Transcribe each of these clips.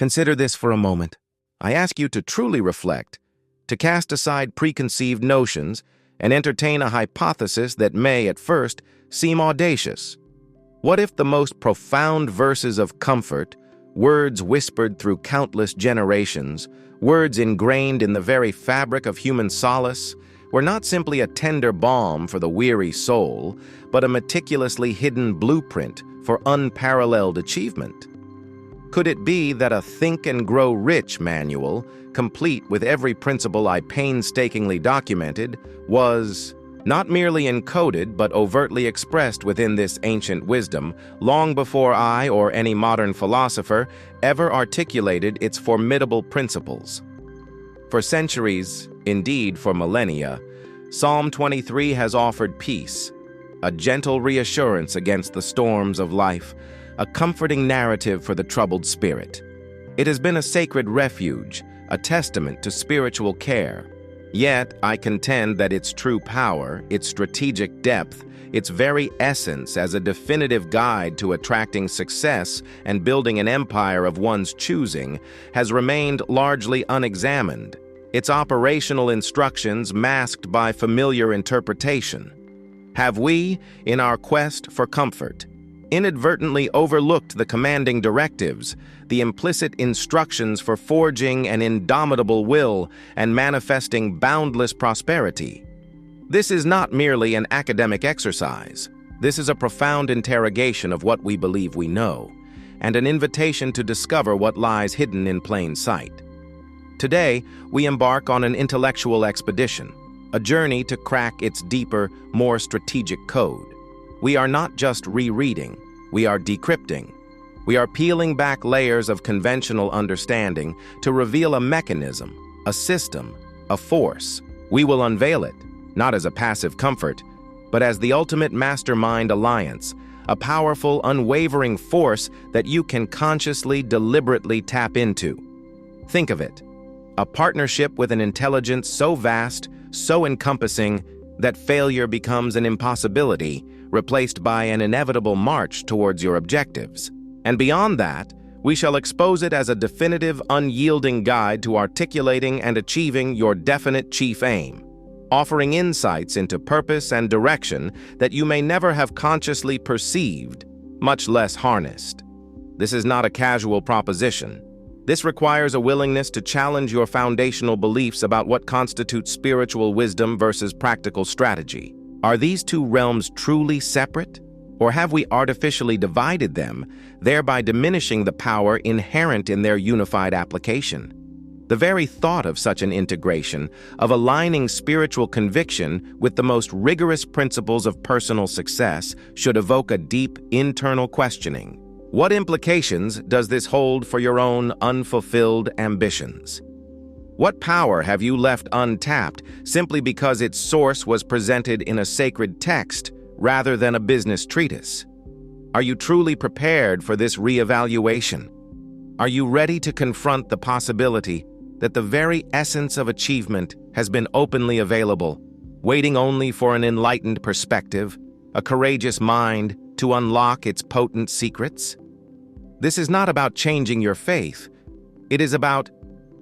Consider this for a moment. I ask you to truly reflect, to cast aside preconceived notions and entertain a hypothesis that may, at first, seem audacious. What if the most profound verses of comfort, words whispered through countless generations, words ingrained in the very fabric of human solace, were not simply a tender balm for the weary soul, but a meticulously hidden blueprint for unparalleled achievement? Could it be that a Think and Grow Rich manual, complete with every principle I painstakingly documented, was not merely encoded but overtly expressed within this ancient wisdom, long before I or any modern philosopher ever articulated its formidable principles? For centuries, indeed for millennia, Psalm 23 has offered peace, a gentle reassurance against the storms of life, a comforting narrative for the troubled spirit. It has been a sacred refuge, a testament to spiritual care. Yet, I contend that its true power, its strategic depth, its very essence as a definitive guide to attracting success and building an empire of one's choosing, has remained largely unexamined, its operational instructions masked by familiar interpretation. Have we, in our quest for comfort, inadvertently overlooked the commanding directives, the implicit instructions for forging an indomitable will and manifesting boundless prosperity? This is not merely an academic exercise. This is a profound interrogation of what we believe we know, and an invitation to discover what lies hidden in plain sight. Today, we embark on an intellectual expedition, a journey to crack its deeper, more strategic code. We are not just rereading, we are decrypting. We are peeling back layers of conventional understanding to reveal a mechanism, a system, a force. We will unveil it, not as a passive comfort, but as the ultimate mastermind alliance, a powerful, unwavering force that you can consciously, deliberately tap into. Think of it, a partnership with an intelligence so vast, so encompassing, that failure becomes an impossibility, replaced by an inevitable march towards your objectives. And beyond that, we shall expose it as a definitive, unyielding guide to articulating and achieving your definite chief aim, offering insights into purpose and direction that you may never have consciously perceived, much less harnessed. This is not a casual proposition. This requires a willingness to challenge your foundational beliefs about what constitutes spiritual wisdom versus practical strategy. Are these two realms truly separate? Or have we artificially divided them, thereby diminishing the power inherent in their unified application? The very thought of such an integration, of aligning spiritual conviction with the most rigorous principles of personal success, should evoke a deep internal questioning. What implications does this hold for your own unfulfilled ambitions? What power have you left untapped simply because its source was presented in a sacred text rather than a business treatise? Are you truly prepared for this reevaluation? Are you ready to confront the possibility that the very essence of achievement has been openly available, waiting only for an enlightened perspective, a courageous mind to unlock its potent secrets? This is not about changing your faith. It is about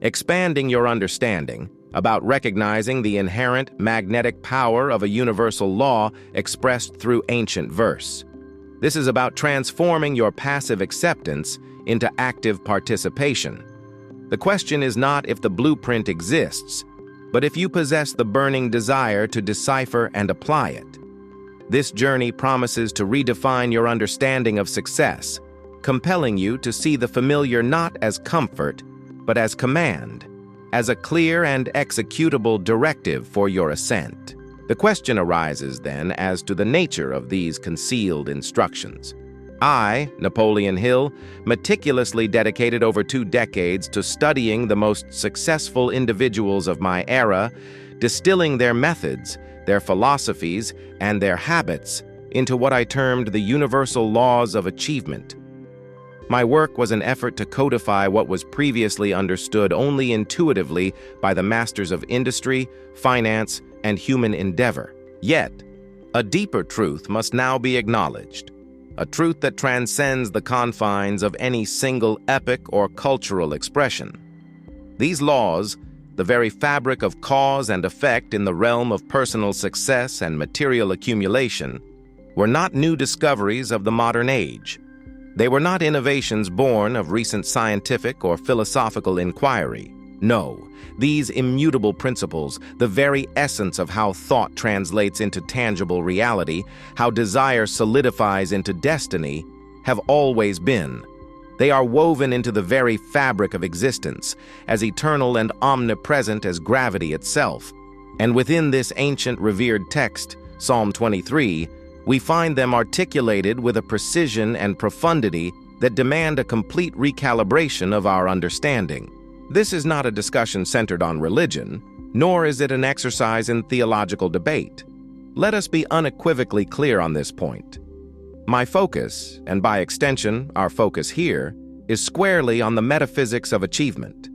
expanding your understanding, about recognizing the inherent magnetic power of a universal law expressed through ancient verse. This is about transforming your passive acceptance into active participation. The question is not if the blueprint exists, but if you possess the burning desire to decipher and apply it. This journey promises to redefine your understanding of success, compelling you to see the familiar not as comfort, but as command, as a clear and executable directive for your ascent. The question arises then as to the nature of these concealed instructions. I, Napoleon Hill, meticulously dedicated over 2 decades to studying the most successful individuals of my era, distilling their methods, their philosophies, and their habits into what I termed the universal laws of achievement. My work was an effort to codify what was previously understood only intuitively by the masters of industry, finance, and human endeavor. Yet, a deeper truth must now be acknowledged. a truth that transcends the confines of any single epic or cultural expression. These laws, the very fabric of cause and effect in the realm of personal success and material accumulation, were not new discoveries of the modern age. They were not innovations born of recent scientific or philosophical inquiry. No, these immutable principles, the very essence of how thought translates into tangible reality, how desire solidifies into destiny, have always been. They are woven into the very fabric of existence, as eternal and omnipresent as gravity itself. And within this ancient revered text, Psalm 23, we find them articulated with a precision and profundity that demand a complete recalibration of our understanding. This is not a discussion centered on religion, nor is it an exercise in theological debate. Let us be unequivocally clear on this point. My focus, and by extension, our focus here, is squarely on the metaphysics of achievement.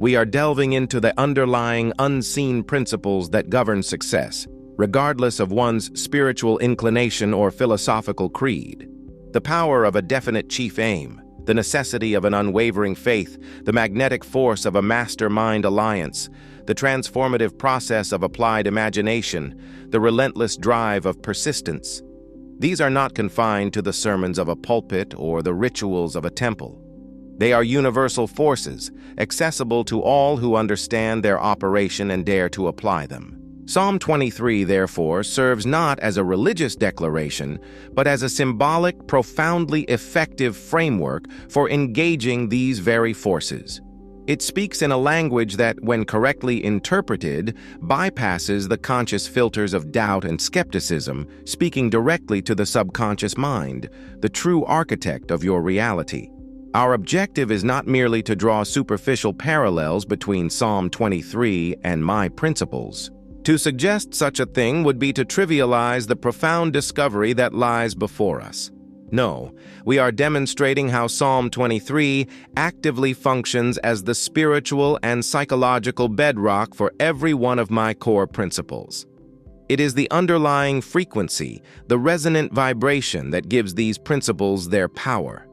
We are delving into the underlying unseen principles that govern success, regardless of one's spiritual inclination or philosophical creed. The power of a definite chief aim, the necessity of an unwavering faith, the magnetic force of a mastermind alliance, the transformative process of applied imagination, the relentless drive of persistence. These are not confined to the sermons of a pulpit or the rituals of a temple. They are universal forces, accessible to all who understand their operation and dare to apply them. Psalm 23, therefore, serves not as a religious declaration, but as a symbolic, profoundly effective framework for engaging these very forces. It speaks in a language that, when correctly interpreted, bypasses the conscious filters of doubt and skepticism, speaking directly to the subconscious mind, the true architect of your reality. Our objective is not merely to draw superficial parallels between Psalm 23 and my principles. To suggest such a thing would be to trivialize the profound discovery that lies before us. No, we are demonstrating how Psalm 23 actively functions as the spiritual and psychological bedrock for every one of my core principles. It is the underlying frequency, the resonant vibration that gives these principles their power.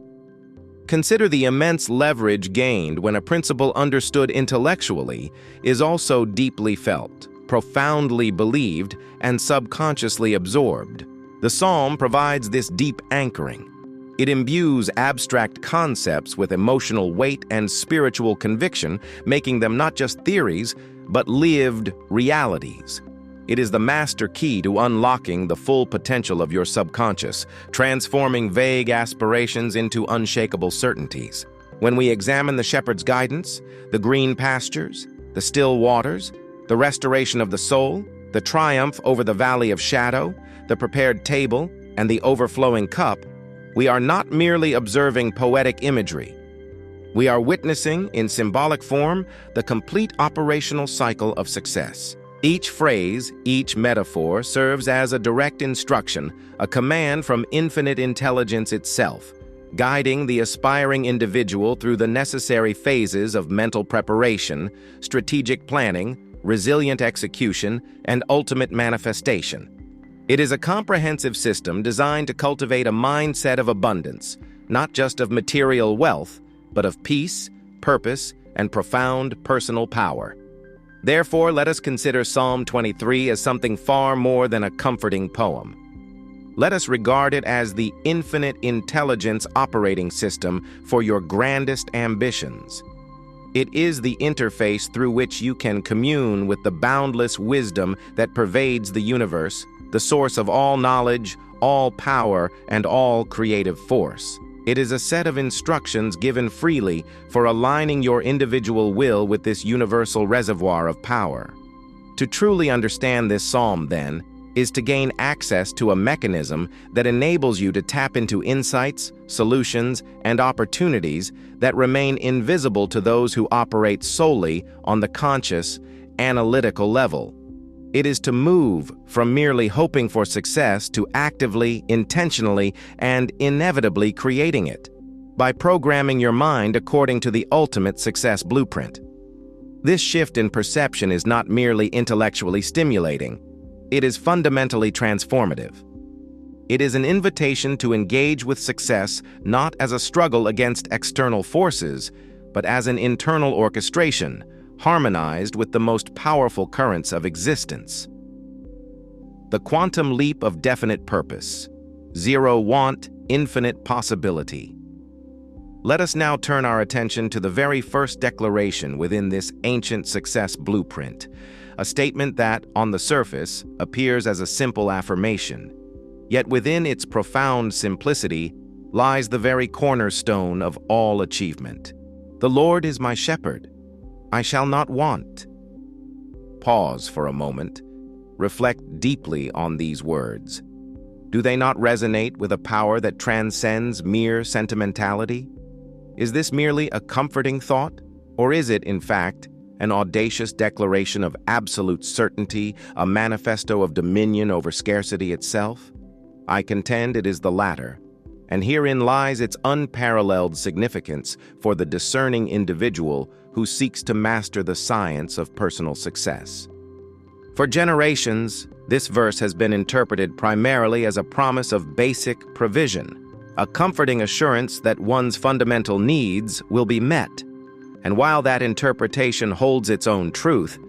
Consider the immense leverage gained when a principle understood intellectually is also deeply felt, profoundly believed, and subconsciously absorbed. The psalm provides this deep anchoring. It imbues abstract concepts with emotional weight and spiritual conviction, making them not just theories, but lived realities. It is the master key to unlocking the full potential of your subconscious, transforming vague aspirations into unshakable certainties. When we examine the shepherd's guidance, the green pastures, the still waters, the restoration of the soul, the triumph over the valley of shadow, the prepared table, and the overflowing cup, we are not merely observing poetic imagery. We are witnessing, in symbolic form, the complete operational cycle of success. Each phrase, each metaphor serves as a direct instruction, a command from infinite intelligence itself, guiding the aspiring individual through the necessary phases of mental preparation, strategic planning, resilient execution, and ultimate manifestation. It is a comprehensive system designed to cultivate a mindset of abundance, not just of material wealth, but of peace, purpose, and profound personal power. Therefore, let us consider Psalm 23 as something far more than a comforting poem. Let us regard it as the infinite intelligence operating system for your grandest ambitions. It is the interface through which you can commune with the boundless wisdom that pervades the universe, the source of all knowledge, all power, and all creative force. It is a set of instructions given freely for aligning your individual will with this universal reservoir of power. To truly understand this psalm, then, is to gain access to a mechanism that enables you to tap into insights, solutions, and opportunities that remain invisible to those who operate solely on the conscious, analytical level. It is to move from merely hoping for success to actively, intentionally, and inevitably creating it, by programming your mind according to the ultimate success blueprint. This shift in perception is not merely intellectually stimulating, it is fundamentally transformative. It is an invitation to engage with success not as a struggle against external forces, but as an internal orchestration, harmonized with the most powerful currents of existence. The quantum leap of definite purpose. Zero want, infinite possibility. Let us now turn our attention to the very first declaration within this ancient success blueprint, a statement that, on the surface, appears as a simple affirmation. Yet within its profound simplicity lies the very cornerstone of all achievement. The Lord is my shepherd. I shall not want. Pause for a moment. Reflect deeply on these words. Do they not resonate with a power that transcends mere sentimentality? Is this merely a comforting thought, or is it, in fact, an audacious declaration of absolute certainty, a manifesto of dominion over scarcity itself? I contend it is the latter, and herein lies its unparalleled significance for the discerning individual who seeks to master the science of personal success. For generations, this verse has been interpreted primarily as a promise of basic provision, a comforting assurance that one's fundamental needs will be met. And while that interpretation holds its own truth,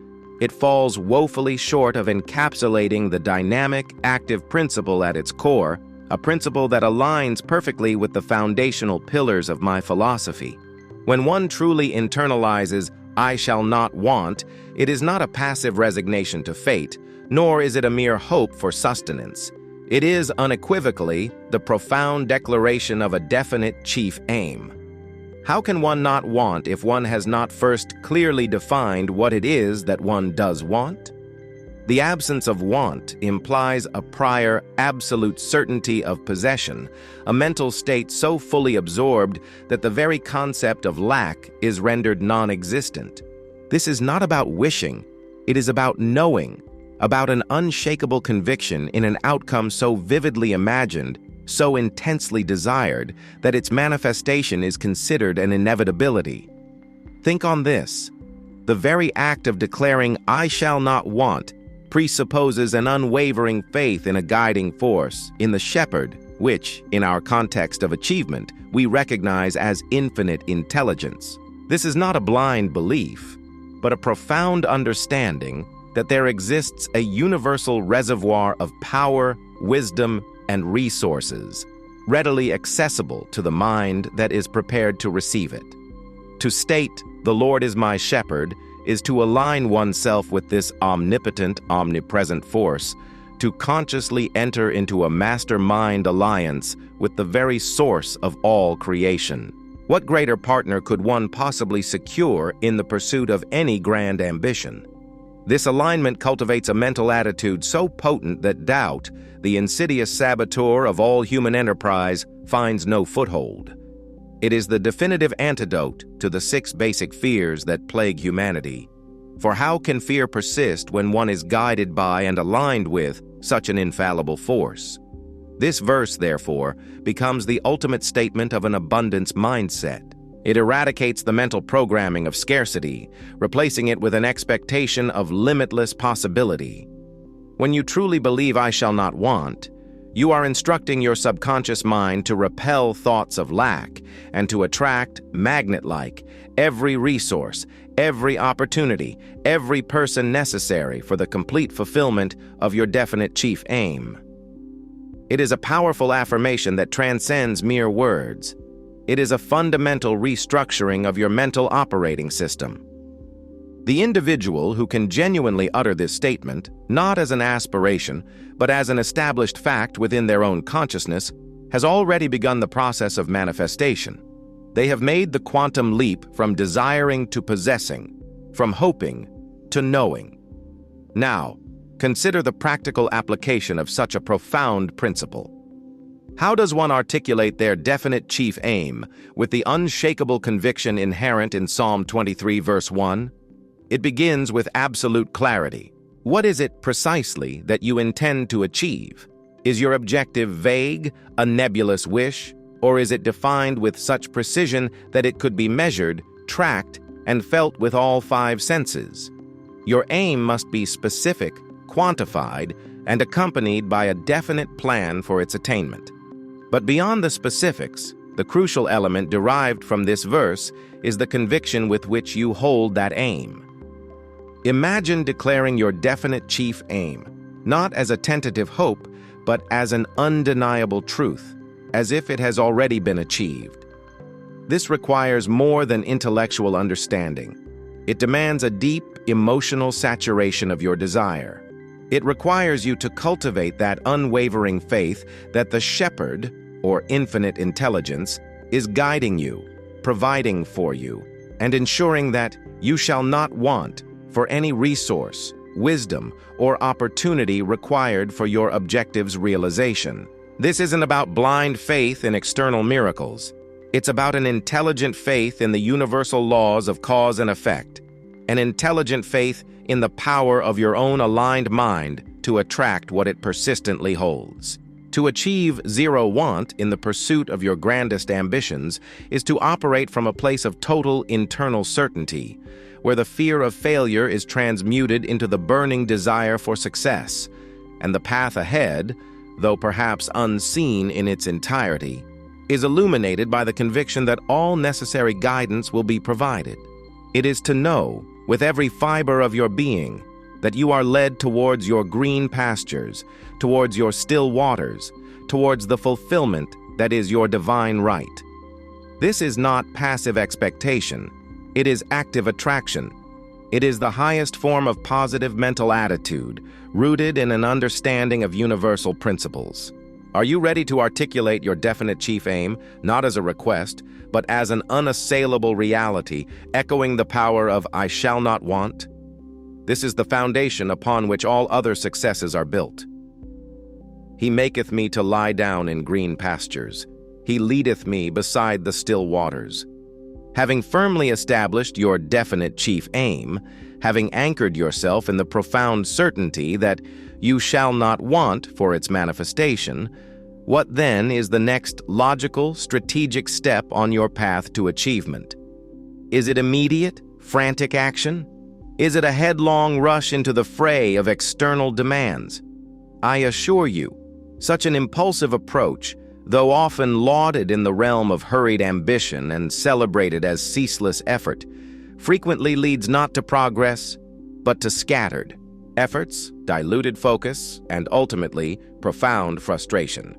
it falls woefully short of encapsulating the dynamic, active principle at its core, a principle that aligns perfectly with the foundational pillars of my philosophy. When one truly internalizes, "I shall not want," it is not a passive resignation to fate, nor is it a mere hope for sustenance. It is unequivocally the profound declaration of a definite chief aim. How can one not want if one has not first clearly defined what it is that one does want? The absence of want implies a prior absolute certainty of possession, a mental state so fully absorbed that the very concept of lack is rendered non-existent. This is not about wishing, it is about knowing, about an unshakable conviction in an outcome so vividly imagined, so intensely desired, that its manifestation is considered an inevitability. Think on this. The very act of declaring, "I shall not want," presupposes an unwavering faith in a guiding force, in the shepherd, which, in our context of achievement, we recognize as infinite intelligence. This is not a blind belief, but a profound understanding that there exists a universal reservoir of power, wisdom, and resources, readily accessible to the mind that is prepared to receive it. To state, "The Lord is my shepherd," is to align oneself with this omnipotent, omnipresent force, to consciously enter into a mastermind alliance with the very source of all creation. What greater partner could one possibly secure in the pursuit of any grand ambition? This alignment cultivates a mental attitude so potent that doubt, the insidious saboteur of all human enterprise, finds no foothold. It is the definitive antidote to the 6 basic fears that plague humanity. For how can fear persist when one is guided by and aligned with such an infallible force? This verse, therefore, becomes the ultimate statement of an abundance mindset. It eradicates the mental programming of scarcity, replacing it with an expectation of limitless possibility. When you truly believe "I shall not want," you are instructing your subconscious mind to repel thoughts of lack and to attract, magnet-like, every resource, every opportunity, every person necessary for the complete fulfillment of your definite chief aim. It is a powerful affirmation that transcends mere words. It is a fundamental restructuring of your mental operating system. The individual who can genuinely utter this statement, not as an aspiration, but as an established fact within their own consciousness, has already begun the process of manifestation. They have made the quantum leap from desiring to possessing, from hoping to knowing. Now, consider the practical application of such a profound principle. How does one articulate their definite chief aim with the unshakable conviction inherent in Psalm 23, verse 1? It begins with absolute clarity. What is it precisely that you intend to achieve? Is your objective vague, a nebulous wish, or is it defined with such precision that it could be measured, tracked, and felt with all 5 senses? Your aim must be specific, quantified and accompanied by a definite plan for its attainment. But beyond the specifics, the crucial element derived from this verse is the conviction with which you hold that aim. Imagine declaring your definite chief aim, not as a tentative hope, but as an undeniable truth, as if it has already been achieved. This requires more than intellectual understanding. It demands a deep, emotional saturation of your desire. It requires you to cultivate that unwavering faith that the shepherd, or infinite intelligence, is guiding you, providing for you, and ensuring that you shall not want for any resource, wisdom, or opportunity required for your objective's realization. This isn't about blind faith in external miracles. It's about an intelligent faith in the universal laws of cause and effect, an intelligent faith in the power of your own aligned mind to attract what it persistently holds. To achieve zero want in the pursuit of your grandest ambitions is to operate from a place of total internal certainty, where the fear of failure is transmuted into the burning desire for success, and the path ahead, though perhaps unseen in its entirety, is illuminated by the conviction that all necessary guidance will be provided. It is to know, with every fiber of your being, that you are led towards your green pastures, towards your still waters, towards the fulfillment that is your divine right. This is not passive expectation. It is active attraction. It is the highest form of positive mental attitude, rooted in an understanding of universal principles. Are you ready to articulate your definite chief aim, not as a request, but as an unassailable reality, echoing the power of "I shall not want"? This is the foundation upon which all other successes are built. He maketh me to lie down in green pastures. He leadeth me beside the still waters. Having firmly established your definite chief aim, having anchored yourself in the profound certainty that you shall not want for its manifestation, what then is the next logical, strategic step on your path to achievement? Is it immediate, frantic action? Is it a headlong rush into the fray of external demands? I assure you, such an impulsive approach, though often lauded in the realm of hurried ambition and celebrated as ceaseless effort, frequently leads not to progress, but to scattered efforts, diluted focus, and ultimately profound frustration.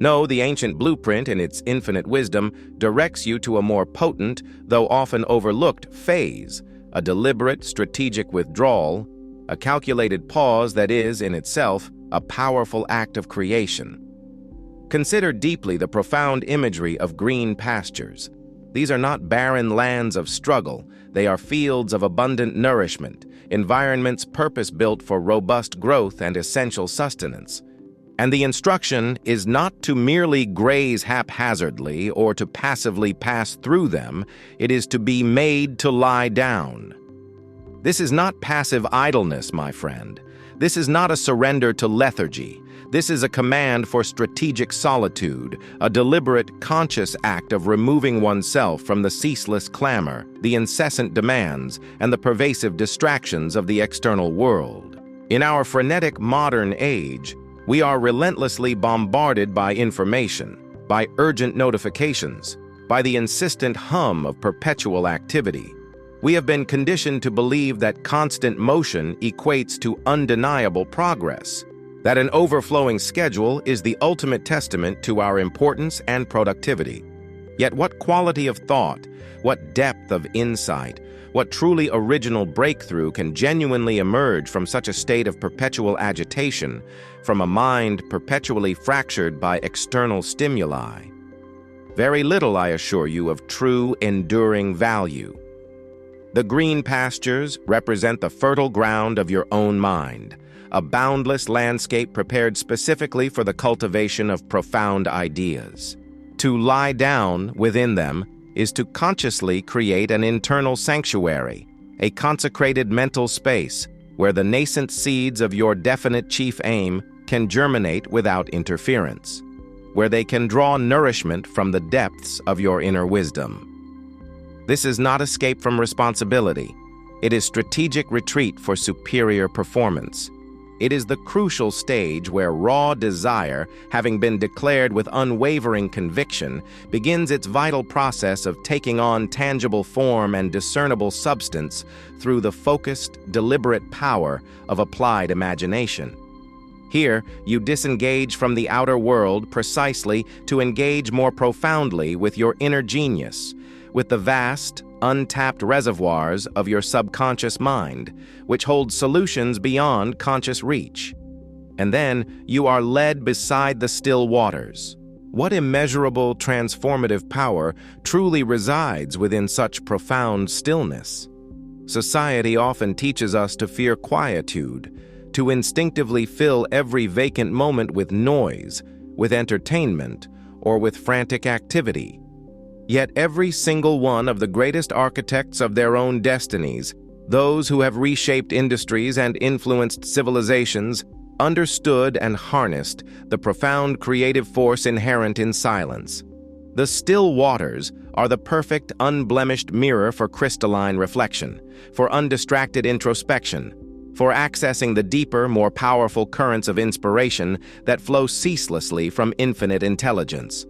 No, the ancient blueprint, in its infinite wisdom, directs you to a more potent, though often overlooked, phase, a deliberate, strategic withdrawal, a calculated pause that is, in itself, a powerful act of creation. Consider deeply the profound imagery of green pastures. These are not barren lands of struggle. They are fields of abundant nourishment, environments purpose-built for robust growth and essential sustenance. And the instruction is not to merely graze haphazardly or to passively pass through them. It is to be made to lie down. This is not passive idleness, my friend. This is not a surrender to lethargy. This is a command for strategic solitude, a deliberate, conscious act of removing oneself from the ceaseless clamor, the incessant demands, and the pervasive distractions of the external world. In our frenetic modern age, we are relentlessly bombarded by information, by urgent notifications, by the insistent hum of perpetual activity. We have been conditioned to believe that constant motion equates to undeniable progress, that an overflowing schedule is the ultimate testament to our importance and productivity. Yet what quality of thought, what depth of insight, what truly original breakthrough can genuinely emerge from such a state of perpetual agitation, from a mind perpetually fractured by external stimuli? Very little, I assure you, of true, enduring value. The green pastures represent the fertile ground of your own mind, a boundless landscape prepared specifically for the cultivation of profound ideas. To lie down within them is to consciously create an internal sanctuary, a consecrated mental space where the nascent seeds of your definite chief aim can germinate without interference, where they can draw nourishment from the depths of your inner wisdom. This is not escape from responsibility. It is strategic retreat for superior performance. It is the crucial stage where raw desire, having been declared with unwavering conviction, begins its vital process of taking on tangible form and discernible substance through the focused, deliberate power of applied imagination. Here, you disengage from the outer world precisely to engage more profoundly with your inner genius, with the vast, untapped reservoirs of your subconscious mind, which holds solutions beyond conscious reach. And then you are led beside the still waters. What immeasurable transformative power truly resides within such profound stillness? Society often teaches us to fear quietude, to instinctively fill every vacant moment with noise, with entertainment, or with frantic activity. Yet every single one of the greatest architects of their own destinies, those who have reshaped industries and influenced civilizations, understood and harnessed the profound creative force inherent in silence. The still waters are the perfect, unblemished mirror for crystalline reflection, for undistracted introspection, for accessing the deeper, more powerful currents of inspiration that flow ceaselessly from infinite intelligence.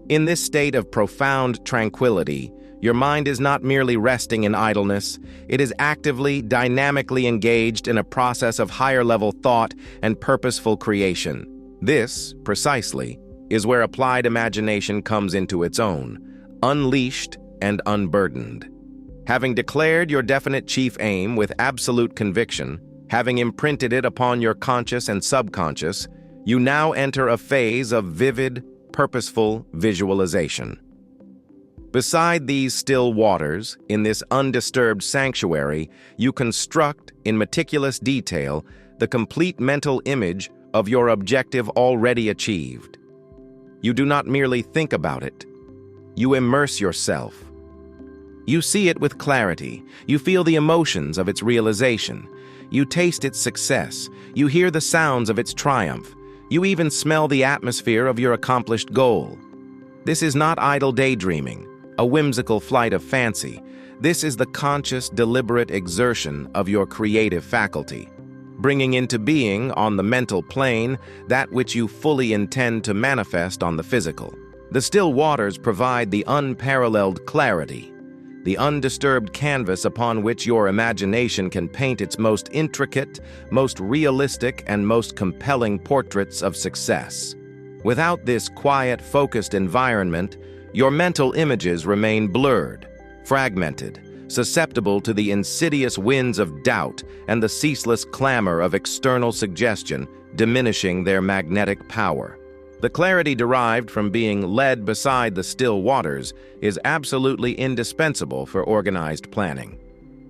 In this state of profound tranquility, your mind is not merely resting in idleness, it is actively, dynamically engaged in a process of higher-level thought and purposeful creation. This, precisely, is where applied imagination comes into its own, unleashed and unburdened. Having declared your definite chief aim with absolute conviction, having imprinted it upon your conscious and subconscious, you now enter a phase of vivid, purposeful visualization. Beside these still waters, in this undisturbed sanctuary, you construct, in meticulous detail, the complete mental image of your objective already achieved. You do not merely think about it. You immerse yourself. You see it with clarity. You feel the emotions of its realization. You taste its success. You hear the sounds of its triumph. You even smell the atmosphere of your accomplished goal. This is not idle daydreaming, a whimsical flight of fancy. This is the conscious, deliberate exertion of your creative faculty, bringing into being on the mental plane that which you fully intend to manifest on the physical. The still waters provide the unparalleled clarity, the undisturbed canvas upon which your imagination can paint its most intricate, most realistic, and most compelling portraits of success. Without this quiet, focused environment, your mental images remain blurred, fragmented, susceptible to the insidious winds of doubt and the ceaseless clamor of external suggestion, diminishing their magnetic power. The clarity derived from being led beside the still waters is absolutely indispensable for organized planning.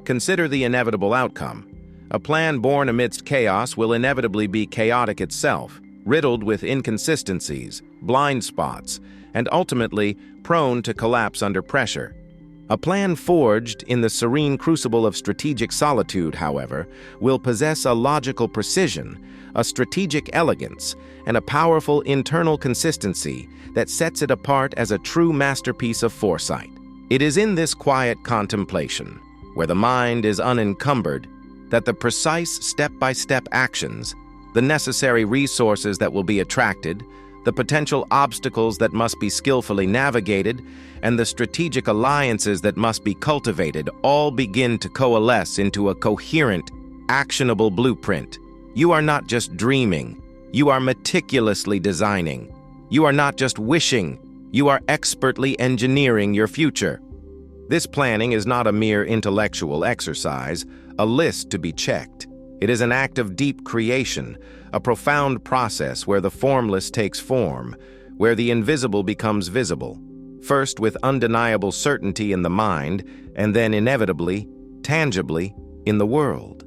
Consider the inevitable outcome. A plan born amidst chaos will inevitably be chaotic itself, riddled with inconsistencies, blind spots, and ultimately prone to collapse under pressure. A plan forged in the serene crucible of strategic solitude, however, will possess a logical precision, a strategic elegance, and a powerful internal consistency that sets it apart as a true masterpiece of foresight. It is in this quiet contemplation, where the mind is unencumbered, that the precise step-by-step actions, the necessary resources that will be attracted, the potential obstacles that must be skillfully navigated, and the strategic alliances that must be cultivated all begin to coalesce into a coherent, actionable blueprint. You are not just dreaming, you are meticulously designing. You are not just wishing, you are expertly engineering your future. This planning is not a mere intellectual exercise, a list to be checked. It is an act of deep creation, a profound process where the formless takes form, where the invisible becomes visible, first with undeniable certainty in the mind, and then inevitably, tangibly, in the world.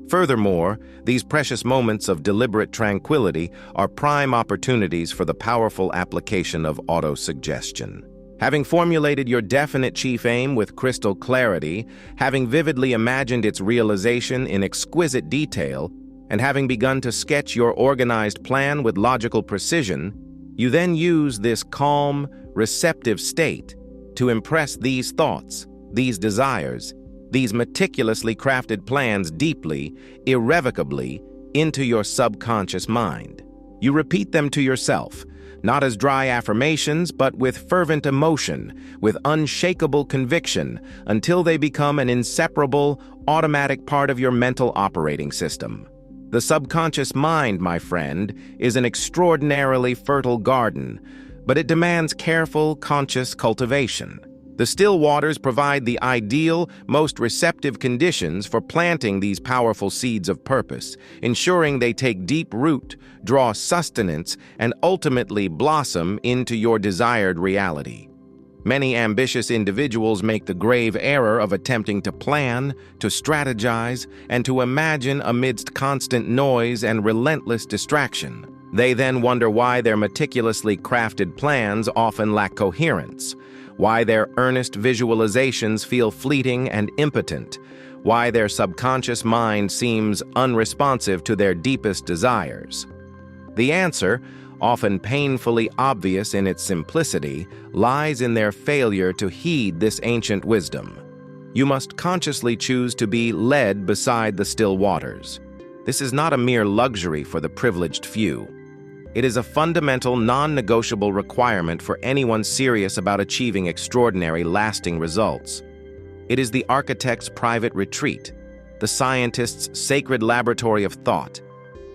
Furthermore, these precious moments of deliberate tranquility are prime opportunities for the powerful application of autosuggestion. Having formulated your definite chief aim with crystal clarity, having vividly imagined its realization in exquisite detail, and having begun to sketch your organized plan with logical precision, you then use this calm, receptive state to impress these thoughts, these desires, these meticulously crafted plans deeply, irrevocably, into your subconscious mind. You repeat them to yourself, not as dry affirmations, but with fervent emotion, with unshakable conviction, until they become an inseparable, automatic part of your mental operating system. The subconscious mind, my friend, is an extraordinarily fertile garden, but it demands careful, conscious cultivation. The still waters provide the ideal, most receptive conditions for planting these powerful seeds of purpose, ensuring they take deep root, draw sustenance, and ultimately blossom into your desired reality. Many ambitious individuals make the grave error of attempting to plan, to strategize, and to imagine amidst constant noise and relentless distraction. They then wonder why their meticulously crafted plans often lack coherence, why their earnest visualizations feel fleeting and impotent, why their subconscious mind seems unresponsive to their deepest desires. The answer, often painfully obvious in its simplicity, lies in their failure to heed this ancient wisdom. You must consciously choose to be led beside the still waters. This is not a mere luxury for the privileged few. It is a fundamental, non-negotiable requirement for anyone serious about achieving extraordinary, lasting results. It is the architect's private retreat, the scientist's sacred laboratory of thought,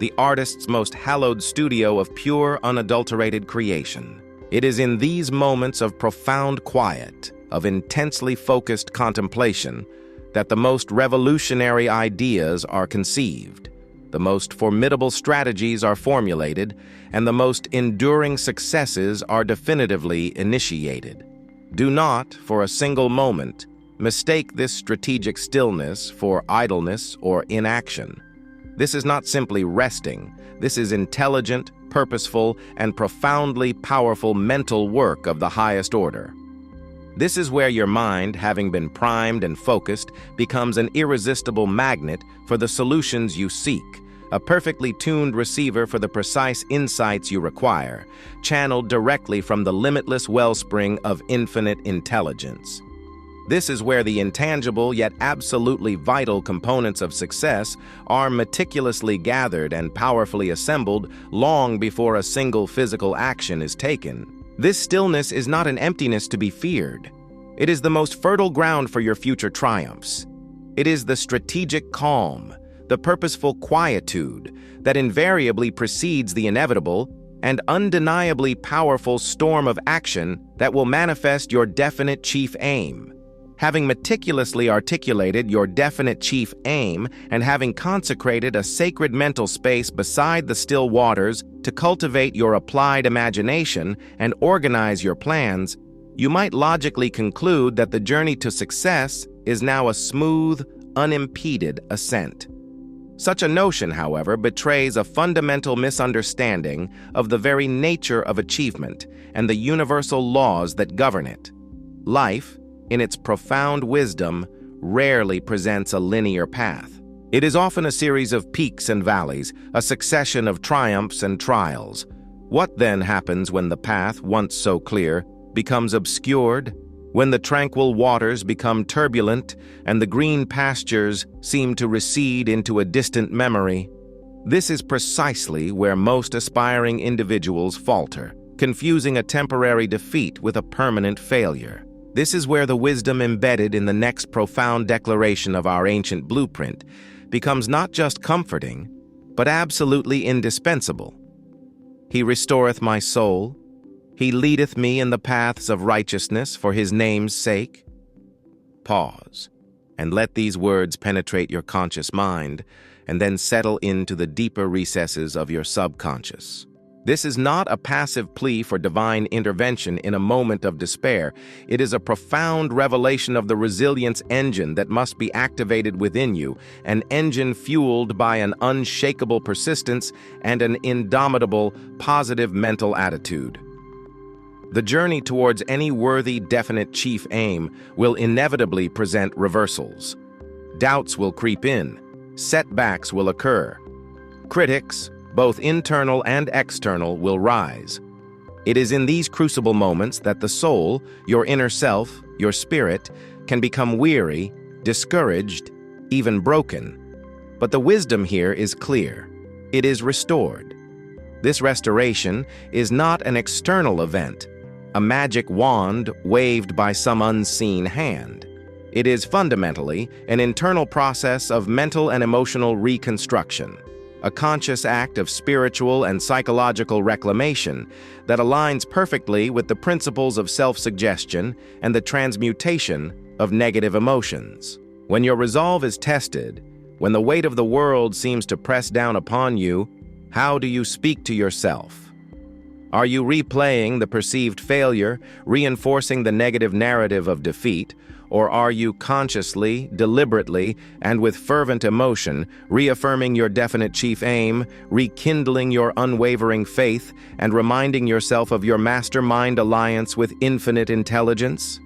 the artist's most hallowed studio of pure, unadulterated creation. It is in these moments of profound quiet, of intensely focused contemplation, that the most revolutionary ideas are conceived, the most formidable strategies are formulated, and the most enduring successes are definitively initiated. Do not, for a single moment, mistake this strategic stillness for idleness or inaction. This is not simply resting. This is intelligent, purposeful, and profoundly powerful mental work of the highest order. This is where your mind, having been primed and focused, becomes an irresistible magnet for the solutions you seek, a perfectly tuned receiver for the precise insights you require, channeled directly from the limitless wellspring of infinite intelligence. This is where the intangible yet absolutely vital components of success are meticulously gathered and powerfully assembled long before a single physical action is taken. This stillness is not an emptiness to be feared. It is the most fertile ground for your future triumphs. It is the strategic calm, the purposeful quietude that invariably precedes the inevitable and undeniably powerful storm of action that will manifest your definite chief aim. Having meticulously articulated your definite chief aim and having consecrated a sacred mental space beside the still waters to cultivate your applied imagination and organize your plans, you might logically conclude that the journey to success is now a smooth, unimpeded ascent. Such a notion, however, betrays a fundamental misunderstanding of the very nature of achievement and the universal laws that govern it. Life, in its profound wisdom, rarely presents a linear path. It is often a series of peaks and valleys, a succession of triumphs and trials. What then happens when the path, once so clear, becomes obscured? When the tranquil waters become turbulent and the green pastures seem to recede into a distant memory? This is precisely where most aspiring individuals falter, confusing a temporary defeat with a permanent failure. This is where the wisdom embedded in the next profound declaration of our ancient blueprint becomes not just comforting, but absolutely indispensable. He restoreth my soul. He leadeth me in the paths of righteousness for his name's sake. Pause, and let these words penetrate your conscious mind, and then settle into the deeper recesses of your subconscious. This is not a passive plea for divine intervention in a moment of despair. It is a profound revelation of the resilience engine that must be activated within you, an engine fueled by an unshakable persistence and an indomitable, positive mental attitude. The journey towards any worthy, definite chief aim will inevitably present reversals. Doubts will creep in. Setbacks will occur. Critics, both internal and external, will rise. It is in these crucible moments that the soul, your inner self, your spirit, can become weary, discouraged, even broken. But the wisdom here is clear. it is restored. This restoration is not an external event, a magic wand waved by some unseen hand. It is fundamentally an internal process of mental and emotional reconstruction, a conscious act of spiritual and psychological reclamation that aligns perfectly with the principles of self-suggestion and the transmutation of negative emotions. When your resolve is tested, when the weight of the world seems to press down upon you, how do you speak to yourself? Are you replaying the perceived failure, reinforcing the negative narrative of defeat, or are you consciously, deliberately, and with fervent emotion, reaffirming your definite chief aim, rekindling your unwavering faith, and reminding yourself of your mastermind alliance with infinite intelligence?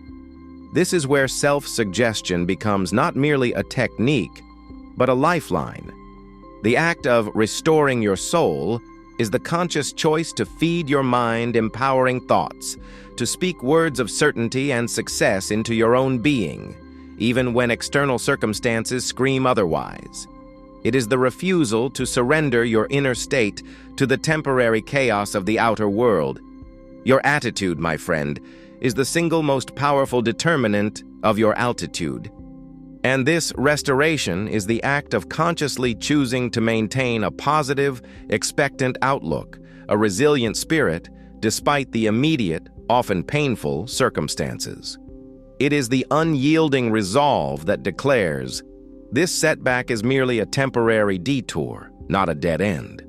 This is where self-suggestion becomes not merely a technique, but a lifeline. The act of restoring your soul is the conscious choice to feed your mind empowering thoughts, to speak words of certainty and success into your own being, even when external circumstances scream otherwise. It is the refusal to surrender your inner state to the temporary chaos of the outer world. Your attitude, my friend, is the single most powerful determinant of your altitude. And this restoration is the act of consciously choosing to maintain a positive, expectant outlook, a resilient spirit, despite the immediate, often painful, circumstances. It is the unyielding resolve that declares, this setback is merely a temporary detour, not a dead end.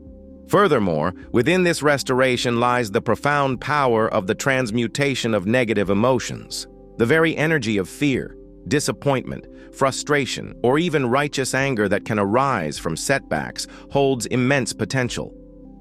Furthermore, within this restoration lies the profound power of the transmutation of negative emotions. The very energy of fear, disappointment, frustration, or even righteous anger that can arise from setbacks holds immense potential.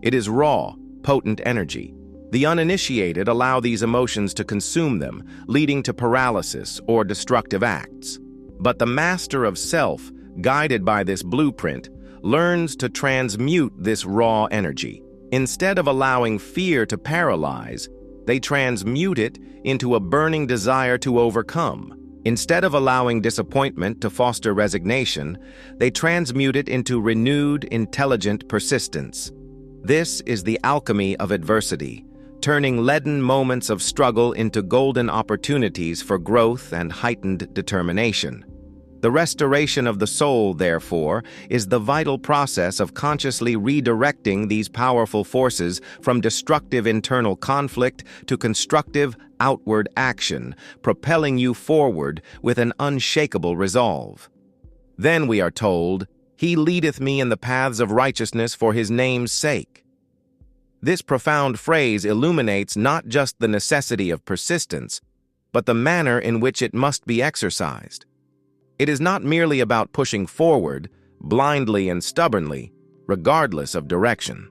It is raw, potent energy. The uninitiated allow these emotions to consume them, leading to paralysis or destructive acts. But the master of self, guided by this blueprint, learns to transmute this raw energy. Instead of allowing fear to paralyze, they transmute it into a burning desire to overcome. Instead of allowing disappointment to foster resignation, they transmute it into renewed, intelligent persistence. This is the alchemy of adversity, turning leaden moments of struggle into golden opportunities for growth and heightened determination. The restoration of the soul, therefore, is the vital process of consciously redirecting these powerful forces from destructive internal conflict to constructive outward action, propelling you forward with an unshakable resolve. Then we are told, "He leadeth me in the paths of righteousness for his name's sake." This profound phrase illuminates not just the necessity of persistence, but the manner in which it must be exercised. It is not merely about pushing forward, blindly and stubbornly, regardless of direction.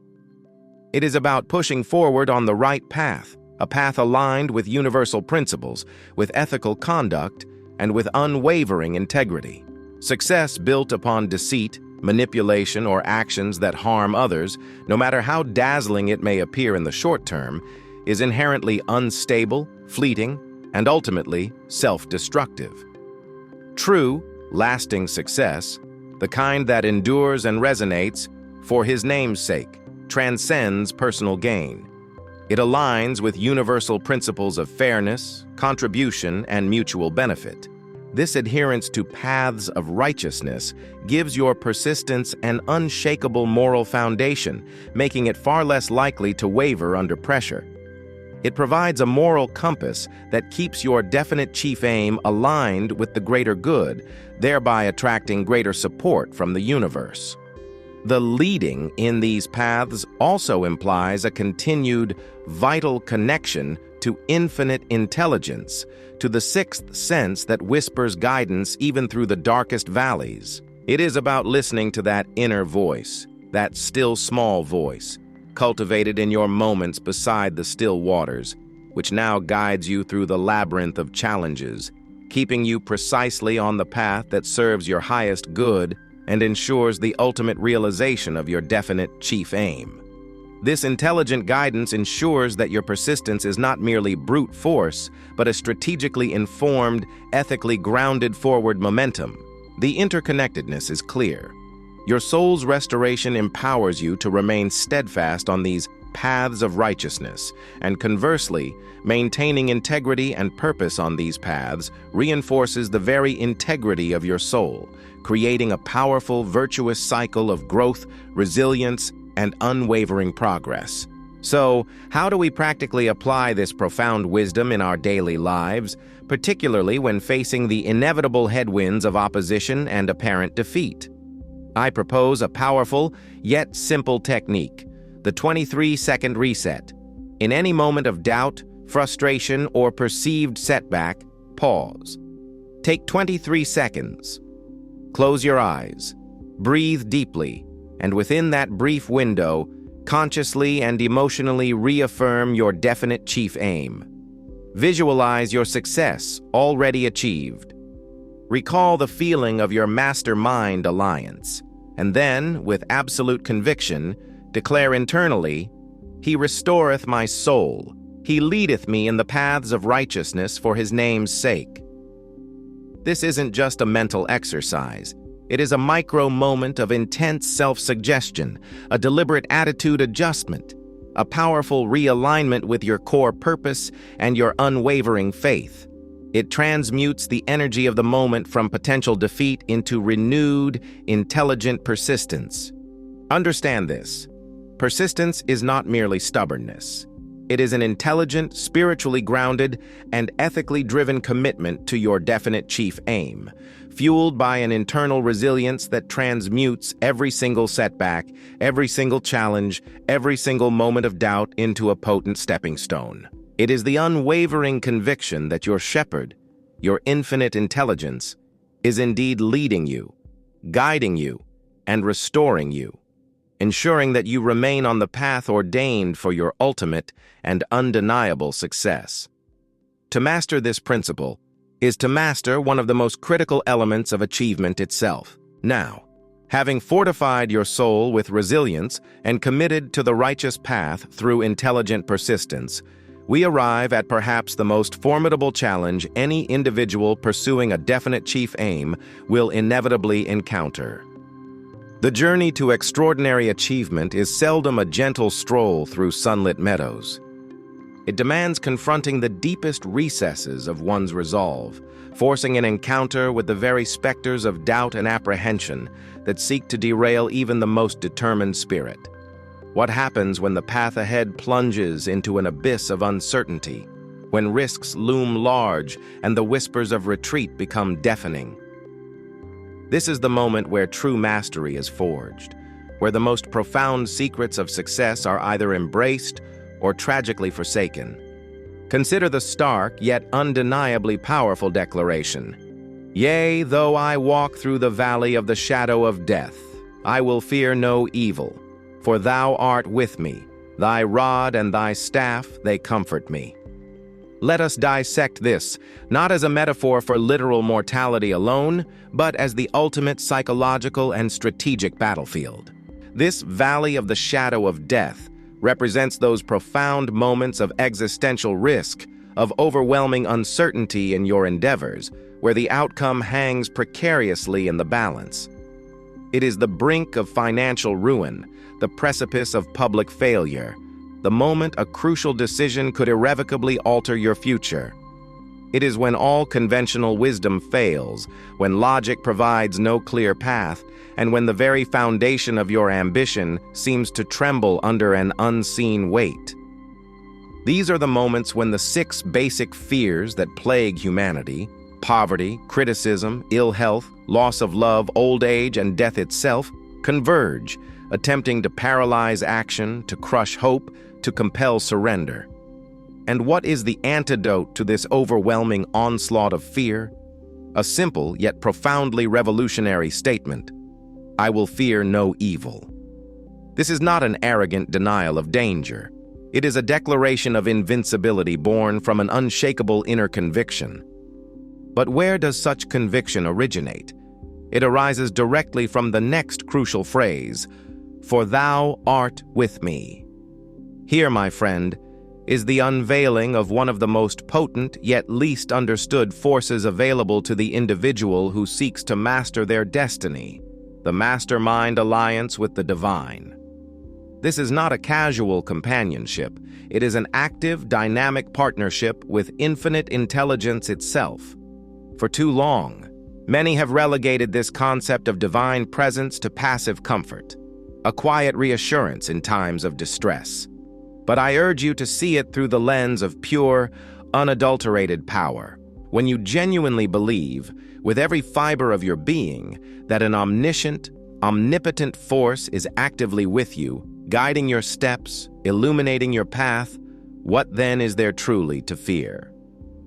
It is about pushing forward on the right path, a path aligned with universal principles, with ethical conduct, and with unwavering integrity. Success built upon deceit, manipulation, or actions that harm others, no matter how dazzling it may appear in the short term, is inherently unstable, fleeting, and ultimately self-destructive. True, lasting success, the kind that endures and resonates for his name's sake, transcends personal gain. It aligns with universal principles of fairness, contribution, and mutual benefit. This adherence to paths of righteousness gives your persistence an unshakable moral foundation, making it far less likely to waver under pressure. It provides a moral compass that keeps your definite chief aim aligned with the greater good, thereby attracting greater support from the universe. The leading in these paths also implies a continued, vital connection to infinite intelligence, to the sixth sense that whispers guidance even through the darkest valleys. It is about listening to that inner voice, that still small voice, cultivated in your moments beside the still waters, which now guides you through the labyrinth of challenges, keeping you precisely on the path that serves your highest good and ensures the ultimate realization of your definite chief aim. This intelligent guidance ensures that your persistence is not merely brute force, but a strategically informed, ethically grounded forward momentum. The interconnectedness is clear. Your soul's restoration empowers you to remain steadfast on these paths of righteousness, and conversely, maintaining integrity and purpose on these paths reinforces the very integrity of your soul, creating a powerful, virtuous cycle of growth, resilience, and unwavering progress. So, how do we practically apply this profound wisdom in our daily lives, particularly when facing the inevitable headwinds of opposition and apparent defeat? I propose a powerful, yet simple technique, the 23-second reset. In any moment of doubt, frustration, or perceived setback, pause. Take 23 seconds. Close your eyes. Breathe deeply, and within that brief window, consciously and emotionally reaffirm your definite chief aim. Visualize your success already achieved. Recall the feeling of your master-mind alliance, and then, with absolute conviction, declare internally, "He restoreth my soul. He leadeth me in the paths of righteousness for his name's sake." This isn't just a mental exercise. It is a micro moment of intense self-suggestion, a deliberate attitude adjustment, a powerful realignment with your core purpose and your unwavering faith. It transmutes the energy of the moment from potential defeat into renewed, intelligent persistence. Understand this. Persistence is not merely stubbornness. It is an intelligent, spiritually grounded, and ethically driven commitment to your definite chief aim, fueled by an internal resilience that transmutes every single setback, every single challenge, every single moment of doubt into a potent stepping stone. It is the unwavering conviction that your shepherd, your infinite intelligence, is indeed leading you, guiding you, and restoring you, ensuring that you remain on the path ordained for your ultimate and undeniable success. To master this principle is to master one of the most critical elements of achievement itself. Now, having fortified your soul with resilience and committed to the righteous path through intelligent persistence, we arrive at perhaps the most formidable challenge any individual pursuing a definite chief aim will inevitably encounter. The journey to extraordinary achievement is seldom a gentle stroll through sunlit meadows. It demands confronting the deepest recesses of one's resolve, forcing an encounter with the very specters of doubt and apprehension that seek to derail even the most determined spirit. What happens when the path ahead plunges into an abyss of uncertainty, when risks loom large and the whispers of retreat become deafening? This is the moment where true mastery is forged, where the most profound secrets of success are either embraced or tragically forsaken. Consider the stark yet undeniably powerful declaration, "Yea, though I walk through the valley of the shadow of death, I will fear no evil, for thou art with me. Thy rod and thy staff, they comfort me." Let us dissect this, not as a metaphor for literal mortality alone, but as the ultimate psychological and strategic battlefield. This valley of the shadow of death represents those profound moments of existential risk, of overwhelming uncertainty in your endeavors, where the outcome hangs precariously in the balance. It is the brink of financial ruin, the precipice of public failure, the moment a crucial decision could irrevocably alter your future. It is when all conventional wisdom fails, when logic provides no clear path, and when the very foundation of your ambition seems to tremble under an unseen weight. These are the moments when the 6 basic fears that plague humanity, poverty, criticism, ill health, loss of love, old age, and death itself, converge, attempting to paralyze action, to crush hope, to compel surrender. And what is the antidote to this overwhelming onslaught of fear? A simple yet profoundly revolutionary statement: I will fear no evil. This is not an arrogant denial of danger. It is a declaration of invincibility born from an unshakable inner conviction. But where does such conviction originate? It arises directly from the next crucial phrase, "For thou art with me." Here, my friend, is the unveiling of one of the most potent yet least understood forces available to the individual who seeks to master their destiny. the mastermind alliance with the divine. This is not a casual companionship. It is an active, dynamic partnership with infinite intelligence itself. For too long, many have relegated this concept of divine presence to passive comfort, a quiet reassurance in times of distress. But I urge you to see it through the lens of pure, unadulterated power. When you genuinely believe, with every fiber of your being, that an omniscient, omnipotent force is actively with you, guiding your steps, illuminating your path, what then is there truly to fear?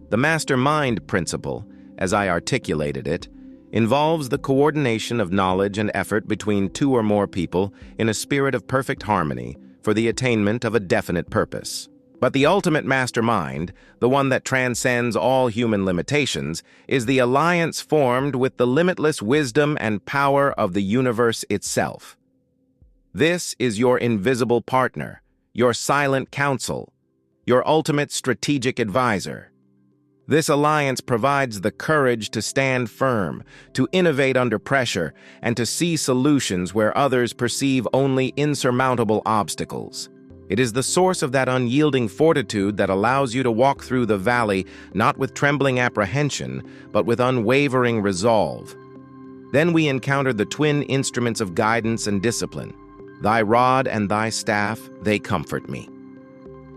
The mastermind principle, as I articulated it, involves the coordination of knowledge and effort between two or more people in a spirit of perfect harmony for the attainment of a definite purpose. But the ultimate mastermind, the one that transcends all human limitations, is the alliance formed with the limitless wisdom and power of the universe itself. This is your invisible partner, your silent counsel, your ultimate strategic advisor. This alliance provides the courage to stand firm, to innovate under pressure, and to see solutions where others perceive only insurmountable obstacles. It is the source of that unyielding fortitude that allows you to walk through the valley not with trembling apprehension, but with unwavering resolve. Then we encountered the twin instruments of guidance and discipline. Thy rod and thy staff, they comfort me.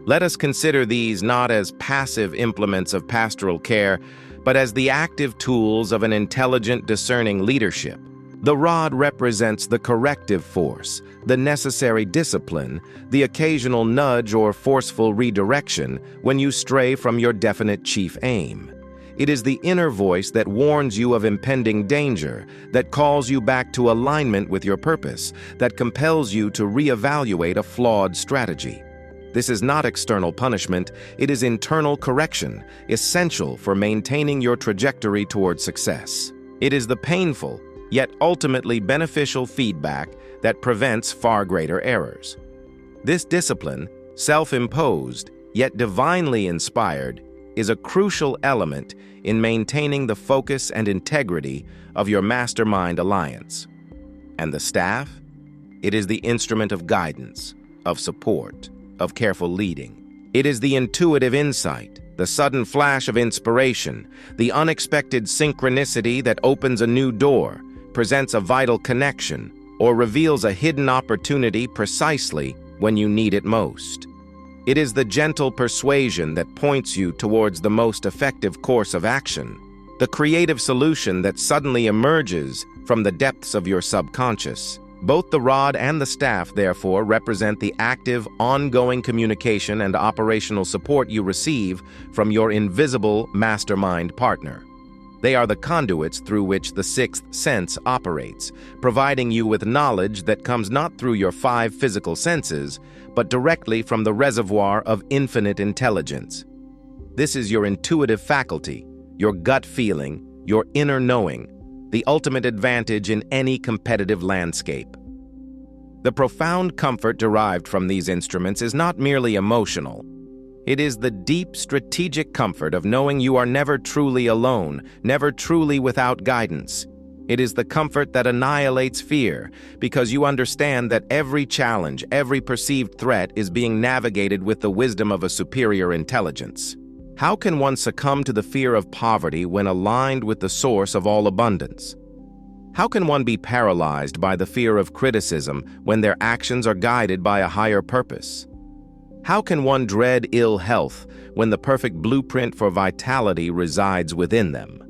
Let us consider these not as passive implements of pastoral care, but as the active tools of an intelligent, discerning leadership. The rod represents the corrective force, the necessary discipline, the occasional nudge or forceful redirection when you stray from your definite chief aim. It is the inner voice that warns you of impending danger, that calls you back to alignment with your purpose, that compels you to reevaluate a flawed strategy. This is not external punishment, it is internal correction, essential for maintaining your trajectory toward success. It is the painful, yet ultimately beneficial feedback that prevents far greater errors. This discipline, self-imposed, yet divinely inspired, is a crucial element in maintaining the focus and integrity of your mastermind alliance. And the staff? It is the instrument of guidance, of support, of careful leading. It is the intuitive insight, the sudden flash of inspiration, the unexpected synchronicity that opens a new door, presents a vital connection, or reveals a hidden opportunity precisely when you need it most. It is the gentle persuasion that points you towards the most effective course of action, the creative solution that suddenly emerges from the depths of your subconscious. Both the rod and the staff, therefore, represent the active, ongoing communication and operational support you receive from your invisible mastermind partner. They are the conduits through which the sixth sense operates, providing you with knowledge that comes not through your five physical senses, but directly from the reservoir of infinite intelligence. This is your intuitive faculty, your gut feeling, your inner knowing, the ultimate advantage in any competitive landscape. The profound comfort derived from these instruments is not merely emotional. It is the deep strategic comfort of knowing you are never truly alone, never truly without guidance. It is the comfort that annihilates fear, because you understand that every challenge, every perceived threat is being navigated with the wisdom of a superior intelligence. How can one succumb to the fear of poverty when aligned with the source of all abundance? How can one be paralyzed by the fear of criticism when their actions are guided by a higher purpose? How can one dread ill health when the perfect blueprint for vitality resides within them?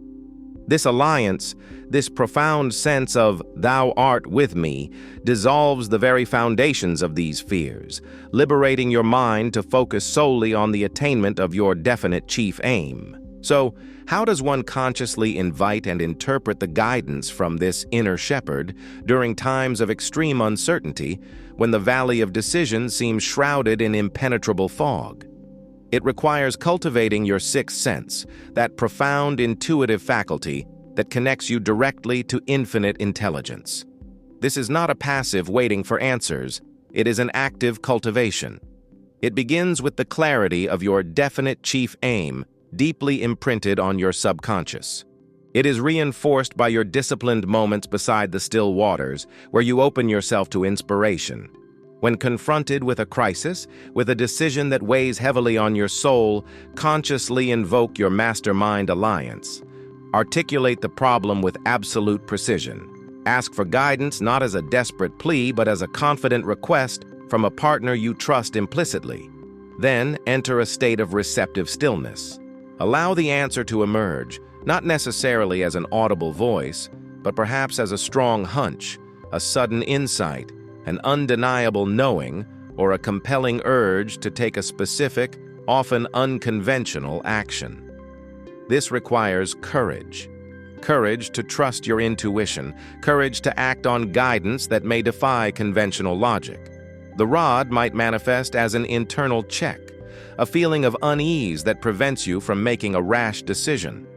This alliance, this profound sense of "thou art with me," dissolves the very foundations of these fears, liberating your mind to focus solely on the attainment of your definite chief aim. So, how does one consciously invite and interpret the guidance from this inner shepherd during times of extreme uncertainty, when the valley of decision seems shrouded in impenetrable fog? It requires cultivating your sixth sense, that profound intuitive faculty that connects you directly to infinite intelligence. This is not a passive waiting for answers, it is an active cultivation. It begins with the clarity of your definite chief aim, deeply imprinted on your subconscious. It is reinforced by your disciplined moments beside the still waters, where you open yourself to inspiration. When confronted with a crisis, with a decision that weighs heavily on your soul, consciously invoke your mastermind alliance. Articulate the problem with absolute precision. Ask for guidance not as a desperate plea, but as a confident request from a partner you trust implicitly. Then enter a state of receptive stillness. Allow the answer to emerge, not necessarily as an audible voice, but perhaps as a strong hunch, a sudden insight, an undeniable knowing, or a compelling urge to take a specific, often unconventional action. This requires courage. Courage to trust your intuition, courage to act on guidance that may defy conventional logic. The rod might manifest as an internal check, a feeling of unease that prevents you from making a rash decision.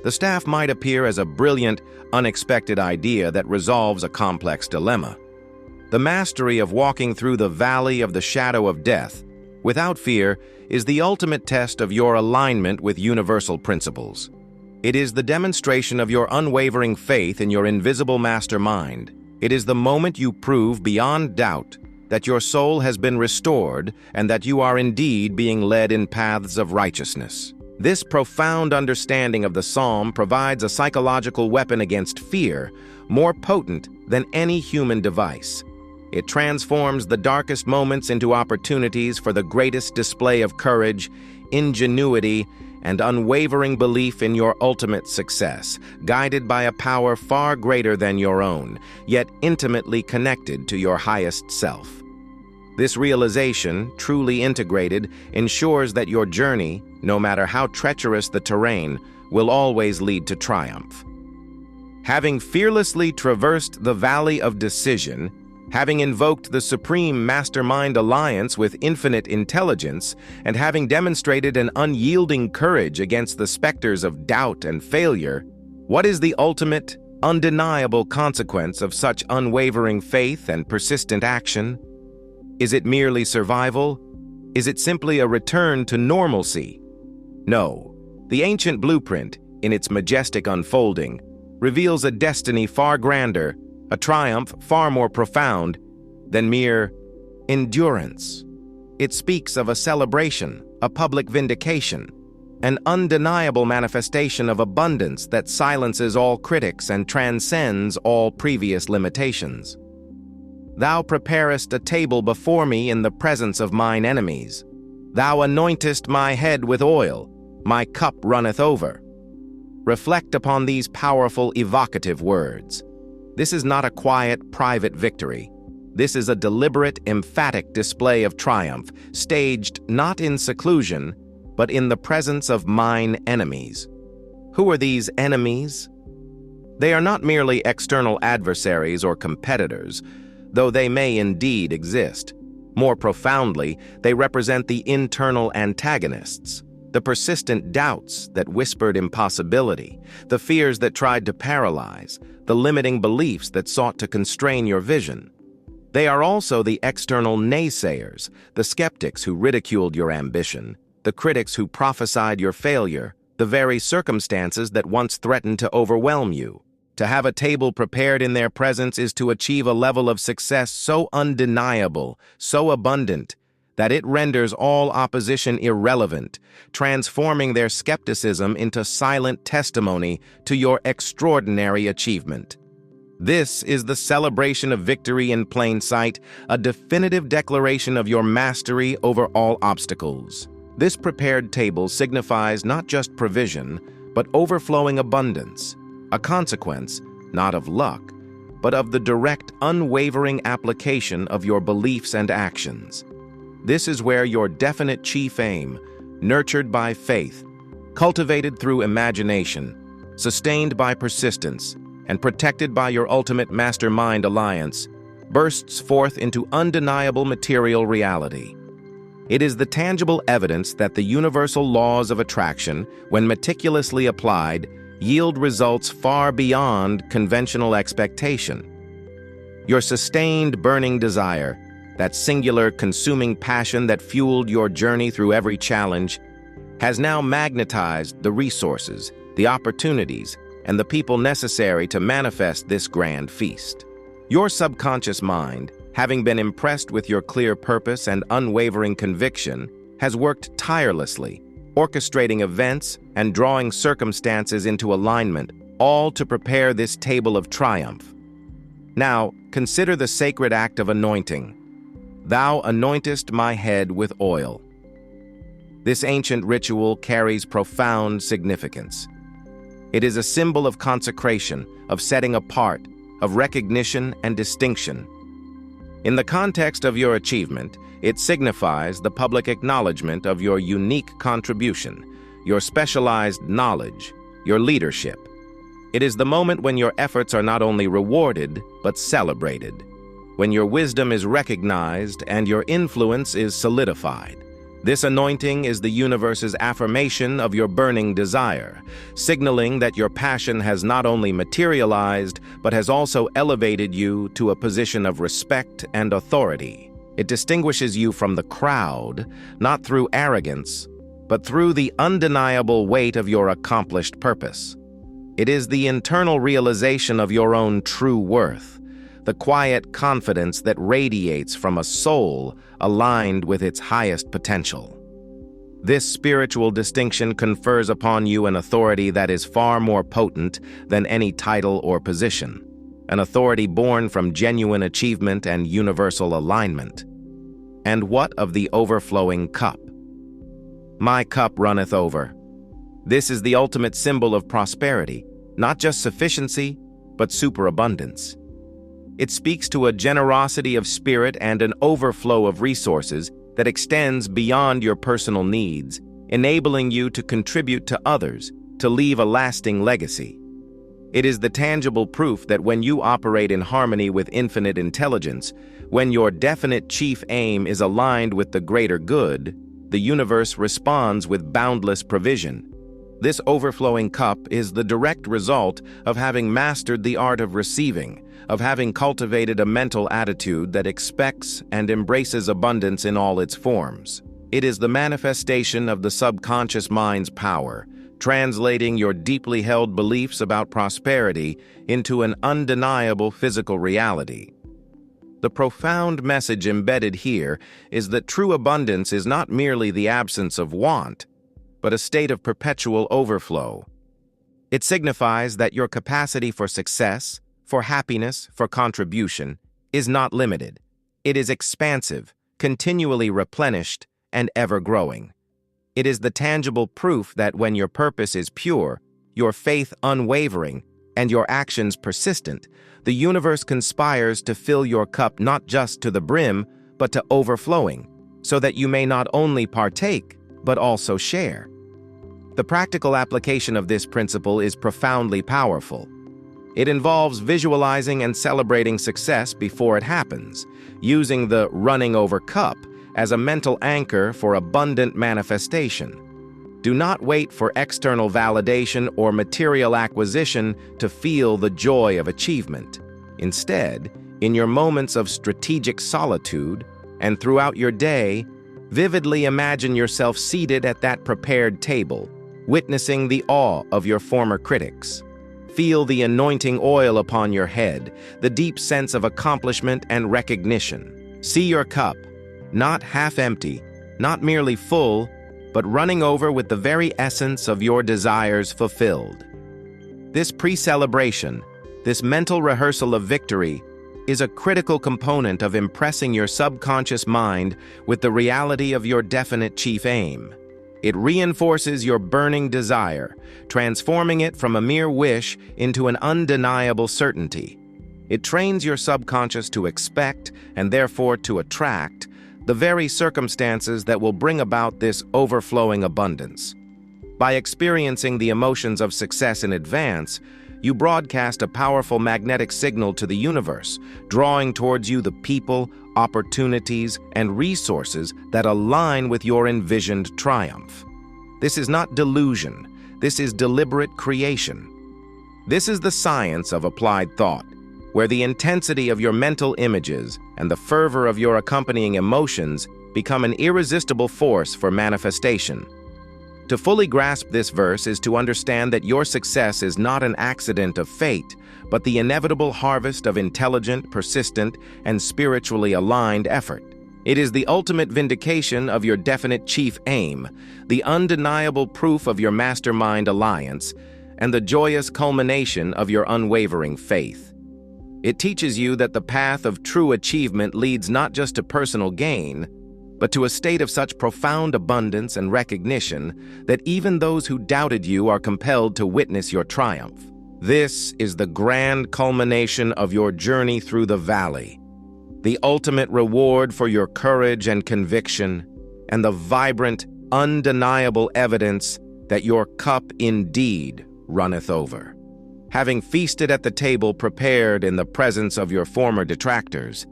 The staff might appear as a brilliant, unexpected idea that resolves a complex dilemma. The mastery of walking through the valley of the shadow of death, without fear, is the ultimate test of your alignment with universal principles. It is the demonstration of your unwavering faith in your invisible mastermind. It is the moment you prove beyond doubt that your soul has been restored and that you are indeed being led in paths of righteousness. This profound understanding of the psalm provides a psychological weapon against fear, more potent than any human device. It transforms the darkest moments into opportunities for the greatest display of courage, ingenuity, and unwavering belief in your ultimate success, guided by a power far greater than your own, yet intimately connected to your highest self. This realization, truly integrated, ensures that your journey, no matter how treacherous the terrain, will always lead to triumph. Having fearlessly traversed the valley of decision, having invoked the supreme mastermind alliance with infinite intelligence, and having demonstrated an unyielding courage against the specters of doubt and failure, what is the ultimate, undeniable consequence of such unwavering faith and persistent action? Is it merely survival? Is it simply a return to normalcy? No. The ancient blueprint, in its majestic unfolding, reveals a destiny far grander, a triumph far more profound than mere endurance. It speaks of a celebration, a public vindication, an undeniable manifestation of abundance that silences all critics and transcends all previous limitations. Thou preparest a table before me in the presence of mine enemies. Thou anointest my head with oil, my cup runneth over. Reflect upon these powerful, evocative words. This is not a quiet, private victory. This is a deliberate, emphatic display of triumph, staged not in seclusion, but in the presence of mine enemies. Who are these enemies? They are not merely external adversaries or competitors, though they may indeed exist. More profoundly, they represent the internal antagonists, the persistent doubts that whispered impossibility, the fears that tried to paralyze, the limiting beliefs that sought to constrain your vision. They are also the external naysayers, the skeptics who ridiculed your ambition, the critics who prophesied your failure, the very circumstances that once threatened to overwhelm you. To have a table prepared in their presence is to achieve a level of success so undeniable, so abundant, that it renders all opposition irrelevant, transforming their skepticism into silent testimony to your extraordinary achievement. This is the celebration of victory in plain sight, a definitive declaration of your mastery over all obstacles. This prepared table signifies not just provision, but overflowing abundance, a consequence, not of luck, but of the direct, unwavering application of your beliefs and actions. This is where your definite chief aim, nurtured by faith, cultivated through imagination, sustained by persistence, and protected by your ultimate mastermind alliance, bursts forth into undeniable material reality. It is the tangible evidence that the universal laws of attraction, when meticulously applied, yield results far beyond conventional expectation. Your sustained burning desire, that singular consuming passion that fueled your journey through every challenge, has now magnetized the resources, the opportunities, and the people necessary to manifest this grand feast. Your subconscious mind, having been impressed with your clear purpose and unwavering conviction, has worked tirelessly, orchestrating events and drawing circumstances into alignment, all to prepare this table of triumph. Now, consider the sacred act of anointing. Thou anointest my head with oil. This ancient ritual carries profound significance. It is a symbol of consecration, of setting apart, of recognition and distinction. In the context of your achievement, it signifies the public acknowledgement of your unique contribution, your specialized knowledge, your leadership. It is the moment when your efforts are not only rewarded, but celebrated, when your wisdom is recognized and your influence is solidified. This anointing is the universe's affirmation of your burning desire, signaling that your passion has not only materialized, but has also elevated you to a position of respect and authority. It distinguishes you from the crowd, not through arrogance, but through the undeniable weight of your accomplished purpose. It is the internal realization of your own true worth, the quiet confidence that radiates from a soul aligned with its highest potential. This spiritual distinction confers upon you an authority that is far more potent than any title or position, an authority born from genuine achievement and universal alignment. And what of the overflowing cup? My cup runneth over. This is the ultimate symbol of prosperity, not just sufficiency, but superabundance. It speaks to a generosity of spirit and an overflow of resources that extends beyond your personal needs, enabling you to contribute to others, to leave a lasting legacy. It is the tangible proof that when you operate in harmony with infinite intelligence, when your definite chief aim is aligned with the greater good, the universe responds with boundless provision. This overflowing cup is the direct result of having mastered the art of receiving, of having cultivated a mental attitude that expects and embraces abundance in all its forms. It is the manifestation of the subconscious mind's power, translating your deeply held beliefs about prosperity into an undeniable physical reality. The profound message embedded here is that true abundance is not merely the absence of want, but a state of perpetual overflow. It signifies that your capacity for success, for happiness, for contribution, is not limited. It is expansive, continually replenished, and ever-growing. It is the tangible proof that when your purpose is pure, your faith unwavering, and your actions persistent, the universe conspires to fill your cup not just to the brim, but to overflowing, so that you may not only partake, but also share. The practical application of this principle is profoundly powerful. It involves visualizing and celebrating success before it happens, using the running over cup as a mental anchor for abundant manifestation. Do not wait for external validation or material acquisition to feel the joy of achievement. Instead, in your moments of strategic solitude and throughout your day, vividly imagine yourself seated at that prepared table, witnessing the awe of your former critics. Feel the anointing oil upon your head, the deep sense of accomplishment and recognition. See your cup, not half empty, not merely full, but running over with the very essence of your desires fulfilled. This pre-celebration, this mental rehearsal of victory, is a critical component of impressing your subconscious mind with the reality of your definite chief aim. It reinforces your burning desire, transforming it from a mere wish into an undeniable certainty. It trains your subconscious to expect, and therefore to attract, the very circumstances that will bring about this overflowing abundance. By experiencing the emotions of success in advance, you broadcast a powerful magnetic signal to the universe, drawing towards you the people, opportunities, and resources that align with your envisioned triumph. This is not delusion. This is deliberate creation. This is the science of applied thought, where the intensity of your mental images and the fervor of your accompanying emotions become an irresistible force for manifestation. To fully grasp this verse is to understand that your success is not an accident of fate, but the inevitable harvest of intelligent, persistent, and spiritually aligned effort. It is the ultimate vindication of your definite chief aim, the undeniable proof of your mastermind alliance, and the joyous culmination of your unwavering faith. It teaches you that the path of true achievement leads not just to personal gain, but to a state of such profound abundance and recognition that even those who doubted you are compelled to witness your triumph. This is the grand culmination of your journey through the valley, the ultimate reward for your courage and conviction, and the vibrant, undeniable evidence that your cup indeed runneth over. Having feasted at the table prepared in the presence of your former detractors,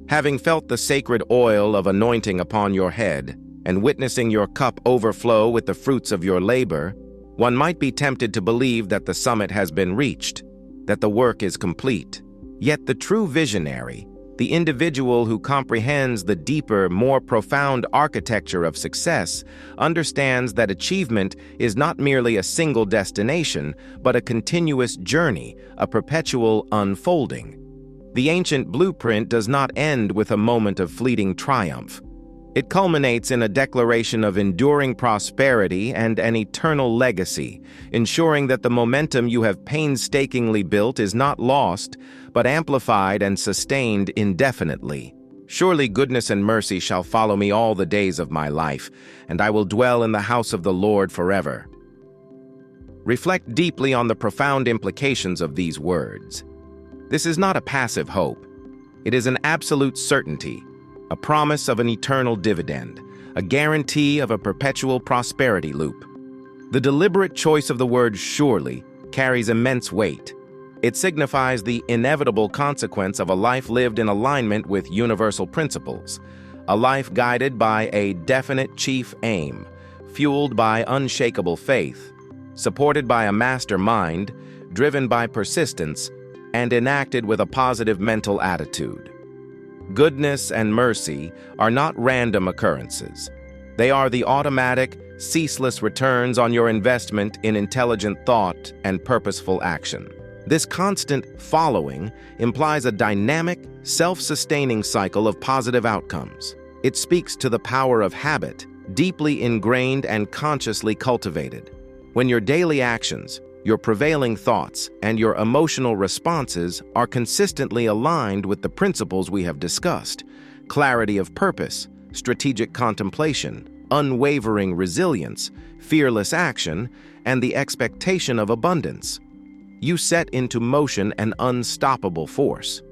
having felt the sacred oil of anointing upon your head, and witnessing your cup overflow with the fruits of your labor, one might be tempted to believe that the summit has been reached, that the work is complete. Yet the true visionary, the individual who comprehends the deeper, more profound architecture of success, understands that achievement is not merely a single destination, but a continuous journey, a perpetual unfolding. The ancient blueprint does not end with a moment of fleeting triumph. It culminates in a declaration of enduring prosperity and an eternal legacy, ensuring that the momentum you have painstakingly built is not lost, but amplified and sustained indefinitely. Surely goodness and mercy shall follow me all the days of my life, and I will dwell in the house of the Lord forever. Reflect deeply on the profound implications of these words. This is not a passive hope. It is an absolute certainty, a promise of an eternal dividend, a guarantee of a perpetual prosperity loop. The deliberate choice of the word surely carries immense weight. It signifies the inevitable consequence of a life lived in alignment with universal principles, a life guided by a definite chief aim, fueled by unshakable faith, supported by a master mind, driven by persistence, and enacted with a positive mental attitude. Goodness and mercy are not random occurrences. They are the automatic, ceaseless returns on your investment in intelligent thought and purposeful action. This constant following implies a dynamic, self-sustaining cycle of positive outcomes. It speaks to the power of habit, deeply ingrained and consciously cultivated. When your daily actions, your prevailing thoughts, and your emotional responses are consistently aligned with the principles we have discussed: clarity of purpose, strategic contemplation, unwavering resilience, fearless action, and the expectation of abundance, you set into motion an unstoppable force.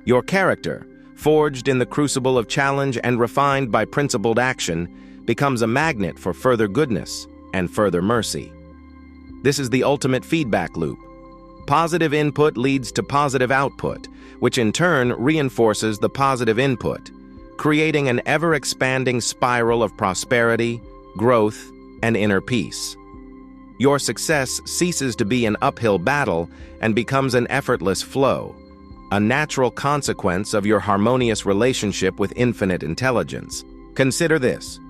Your character, forged in the crucible of challenge and refined by principled action, becomes a magnet for further goodness and further mercy. This is the ultimate feedback loop. Positive input leads to positive output, which in turn reinforces the positive input, creating an ever-expanding spiral of prosperity, growth, and inner peace. Your success ceases to be an uphill battle and becomes an effortless flow, a natural consequence of your harmonious relationship with infinite intelligence. Consider this.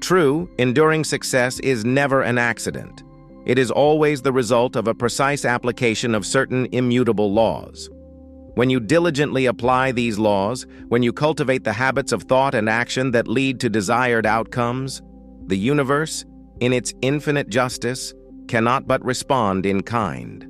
True, enduring success is never an accident. It is always the result of a precise application of certain immutable laws. When you diligently apply these laws, when you cultivate the habits of thought and action that lead to desired outcomes, the universe, in its infinite justice, cannot but respond in kind.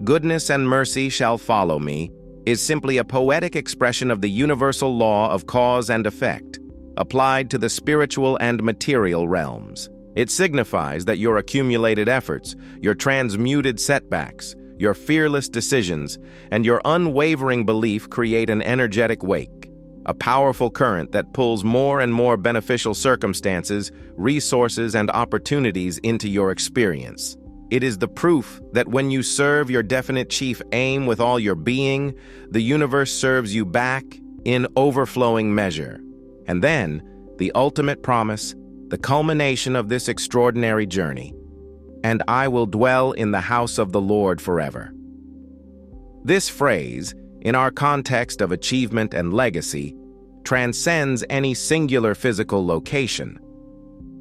Goodness and mercy shall follow me is simply a poetic expression of the universal law of cause and effect, applied to the spiritual and material realms. It signifies that your accumulated efforts, your transmuted setbacks, your fearless decisions, and your unwavering belief create an energetic wake, a powerful current that pulls more and more beneficial circumstances, resources, and opportunities into your experience. It is the proof that when you serve your definite chief aim with all your being, the universe serves you back in overflowing measure. And then, the ultimate promise, the culmination of this extraordinary journey: "And I will dwell in the house of the Lord forever." This phrase, in our context of achievement and legacy, transcends any singular physical location.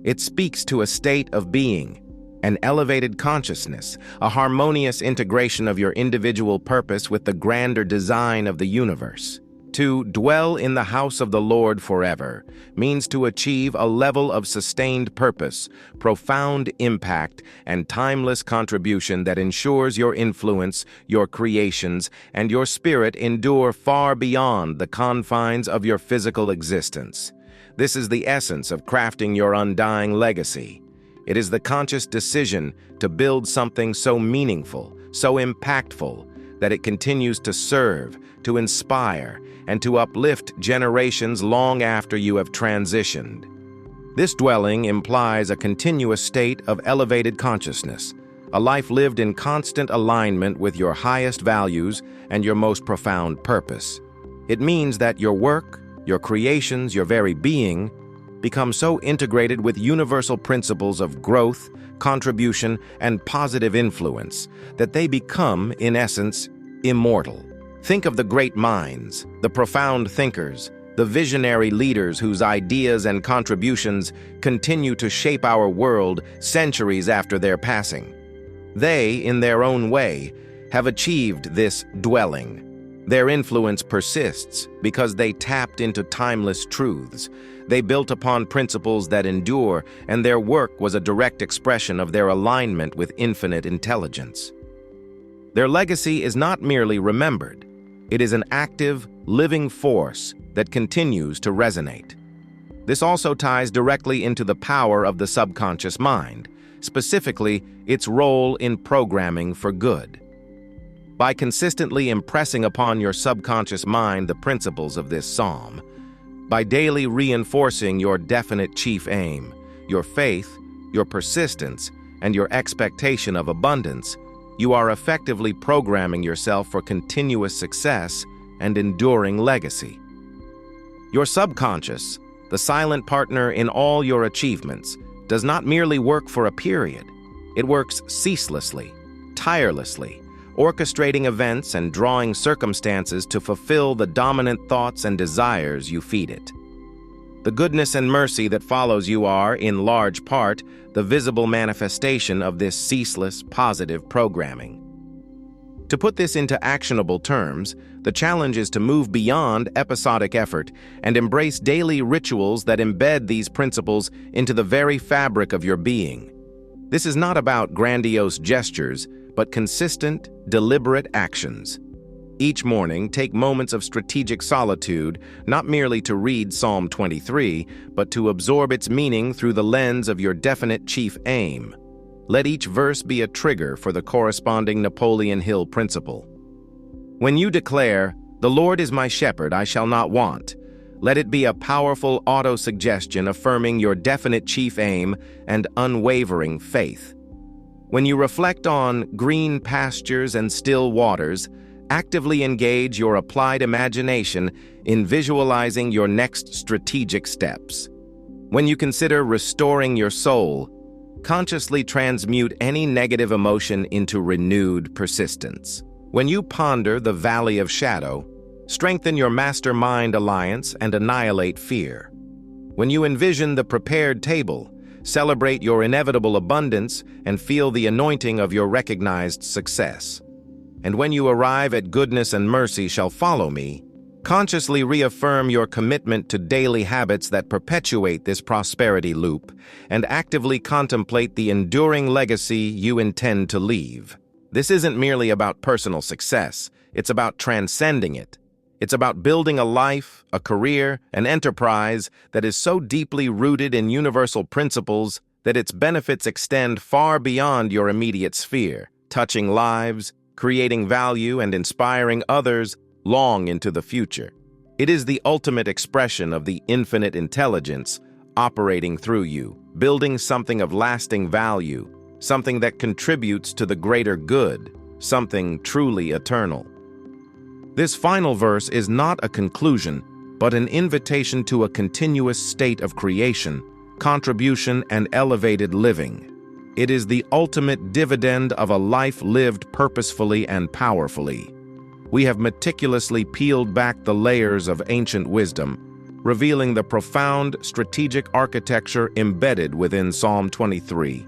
It speaks to a state of being, an elevated consciousness, a harmonious integration of your individual purpose with the grander design of the universe. To dwell in the house of the Lord forever means to achieve a level of sustained purpose, profound impact, and timeless contribution that ensures your influence, your creations, and your spirit endure far beyond the confines of your physical existence. This is the essence of crafting your undying legacy. It is the conscious decision to build something so meaningful, so impactful, that it continues to serve, to inspire, and to uplift generations long after you have transitioned. This dwelling implies a continuous state of elevated consciousness, a life lived in constant alignment with your highest values and your most profound purpose. It means that your work, your creations, your very being, become so integrated with universal principles of growth, contribution, and positive influence that they become, in essence, immortal. Think of the great minds, the profound thinkers, the visionary leaders whose ideas and contributions continue to shape our world centuries after their passing. They, in their own way, have achieved this dwelling. Their influence persists because they tapped into timeless truths. They built upon principles that endure, and their work was a direct expression of their alignment with infinite intelligence. Their legacy is not merely remembered. It is an active, living force that continues to resonate. This also ties directly into the power of the subconscious mind, specifically its role in programming for good. By consistently impressing upon your subconscious mind the principles of this psalm, by daily reinforcing your definite chief aim, your faith, your persistence, and your expectation of abundance, you are effectively programming yourself for continuous success and enduring legacy. Your subconscious, the silent partner in all your achievements, does not merely work for a period. It works ceaselessly, tirelessly, orchestrating events and drawing circumstances to fulfill the dominant thoughts and desires you feed it. The goodness and mercy that follows you are, in large part, the visible manifestation of this ceaseless, positive programming. To put this into actionable terms, the challenge is to move beyond episodic effort and embrace daily rituals that embed these principles into the very fabric of your being. This is not about grandiose gestures, but consistent, deliberate actions. Each morning, take moments of strategic solitude, not merely to read Psalm 23, but to absorb its meaning through the lens of your definite chief aim. Let each verse be a trigger for the corresponding Napoleon Hill principle. When you declare, "The Lord is my shepherd, I shall not want," let it be a powerful auto-suggestion affirming your definite chief aim and unwavering faith. When you reflect on green pastures and still waters, actively engage your applied imagination in visualizing your next strategic steps. When you consider restoring your soul, consciously transmute any negative emotion into renewed persistence. When you ponder the valley of shadow, strengthen your master-mind alliance and annihilate fear. When you envision the prepared table, celebrate your inevitable abundance and feel the anointing of your recognized success. And when you arrive at goodness and mercy shall follow me, consciously reaffirm your commitment to daily habits that perpetuate this prosperity loop and actively contemplate the enduring legacy you intend to leave. This isn't merely about personal success, it's about transcending it. It's about building a life, a career, an enterprise that is so deeply rooted in universal principles that its benefits extend far beyond your immediate sphere, touching lives, creating value, and inspiring others long into the future. It is the ultimate expression of the infinite intelligence operating through you, building something of lasting value, something that contributes to the greater good, something truly eternal. This final verse is not a conclusion, but an invitation to a continuous state of creation, contribution, and elevated living. It is the ultimate dividend of a life lived purposefully and powerfully. We have meticulously peeled back the layers of ancient wisdom, revealing the profound strategic architecture embedded within Psalm 23.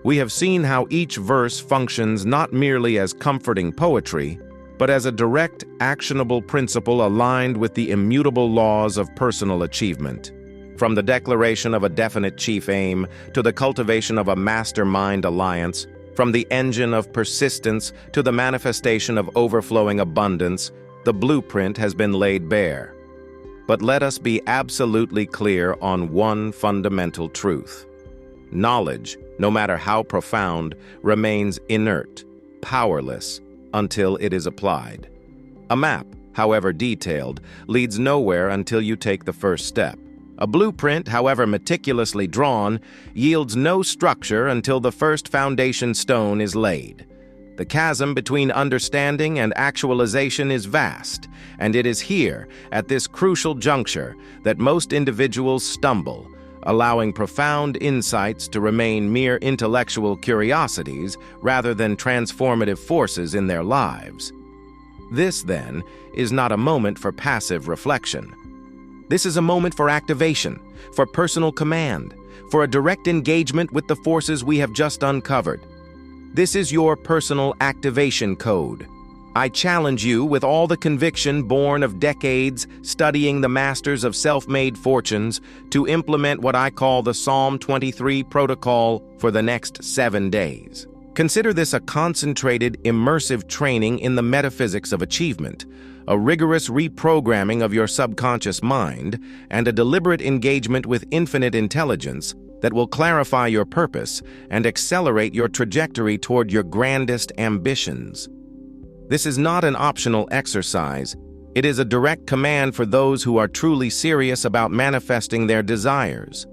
We have seen how each verse functions not merely as comforting poetry, but as a direct, actionable principle aligned with the immutable laws of personal achievement. From the declaration of a definite chief aim to the cultivation of a mastermind alliance, from the engine of persistence to the manifestation of overflowing abundance, the blueprint has been laid bare. But let us be absolutely clear on one fundamental truth. Knowledge, no matter how profound, remains inert, powerless, until it is applied. A map, however detailed, leads nowhere until you take the first step. A blueprint, however meticulously drawn, yields no structure until the first foundation stone is laid. The chasm between understanding and actualization is vast, and it is here, at this crucial juncture, that most individuals stumble, allowing profound insights to remain mere intellectual curiosities rather than transformative forces in their lives. This, then, is not a moment for passive reflection. This is a moment for activation, for personal command, for a direct engagement with the forces we have just uncovered. This is your personal activation code. I challenge you with all the conviction born of decades studying the masters of self-made fortunes to implement what I call the Psalm 23 protocol for the next 7 days. Consider this a concentrated, immersive training in the metaphysics of achievement, a rigorous reprogramming of your subconscious mind, and a deliberate engagement with infinite intelligence that will clarify your purpose and accelerate your trajectory toward your grandest ambitions. This is not an optional exercise. It is a direct command for those who are truly serious about manifesting their desires.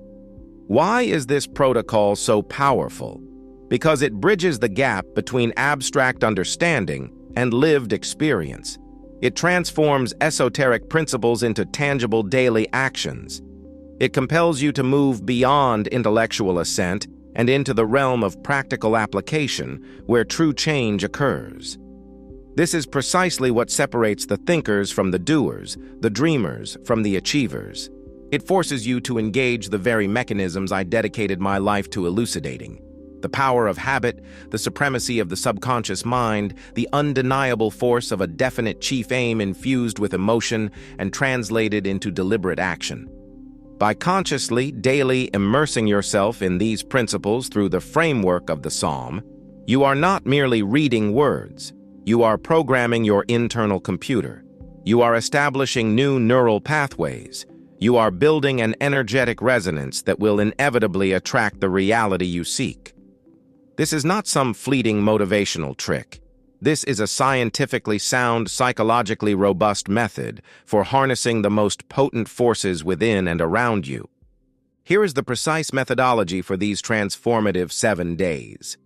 Why is this protocol so powerful? Because it bridges the gap between abstract understanding and lived experience. It transforms esoteric principles into tangible daily actions. It compels you to move beyond intellectual assent and into the realm of practical application, where true change occurs. This is precisely what separates the thinkers from the doers, the dreamers from the achievers. It forces you to engage the very mechanisms I dedicated my life to elucidating. The power of habit, the supremacy of the subconscious mind, the undeniable force of a definite chief aim infused with emotion and translated into deliberate action. By consciously, daily immersing yourself in these principles through the framework of the Psalm, you are not merely reading words. You are programming your internal computer. You are establishing new neural pathways. You are building an energetic resonance that will inevitably attract the reality you seek. This is not some fleeting motivational trick. This is a scientifically sound, psychologically robust method for harnessing the most potent forces within and around you. Here is the precise methodology for these transformative 7 days.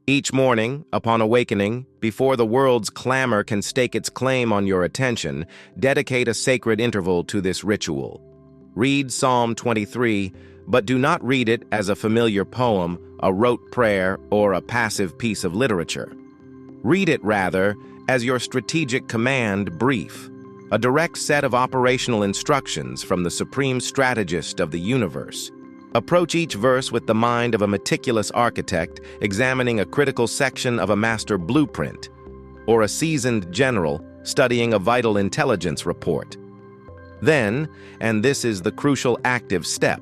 Each morning, upon awakening, before the world's clamor can stake its claim on your attention, dedicate a sacred interval to this ritual. Read Psalm 23, but do not read it as a familiar poem, a rote prayer, or a passive piece of literature. Read it, rather, as your strategic command brief, a direct set of operational instructions from the supreme strategist of the universe. Approach each verse with the mind of a meticulous architect examining a critical section of a master blueprint, or a seasoned general studying a vital intelligence report. Then, and this is the crucial active step,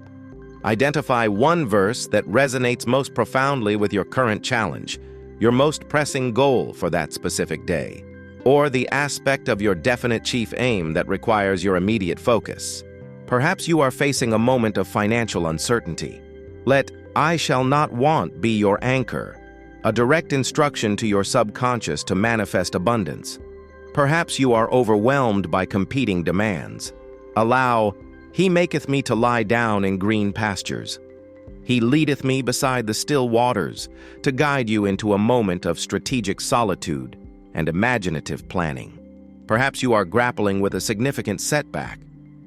identify one verse that resonates most profoundly with your current challenge, your most pressing goal for that specific day, or the aspect of your definite chief aim that requires your immediate focus. Perhaps you are facing a moment of financial uncertainty. Let "I shall not want" be your anchor, a direct instruction to your subconscious to manifest abundance. Perhaps you are overwhelmed by competing demands. Allow "He maketh me to lie down in green pastures. He leadeth me beside the still waters," to guide you into a moment of strategic solitude and imaginative planning. Perhaps you are grappling with a significant setback.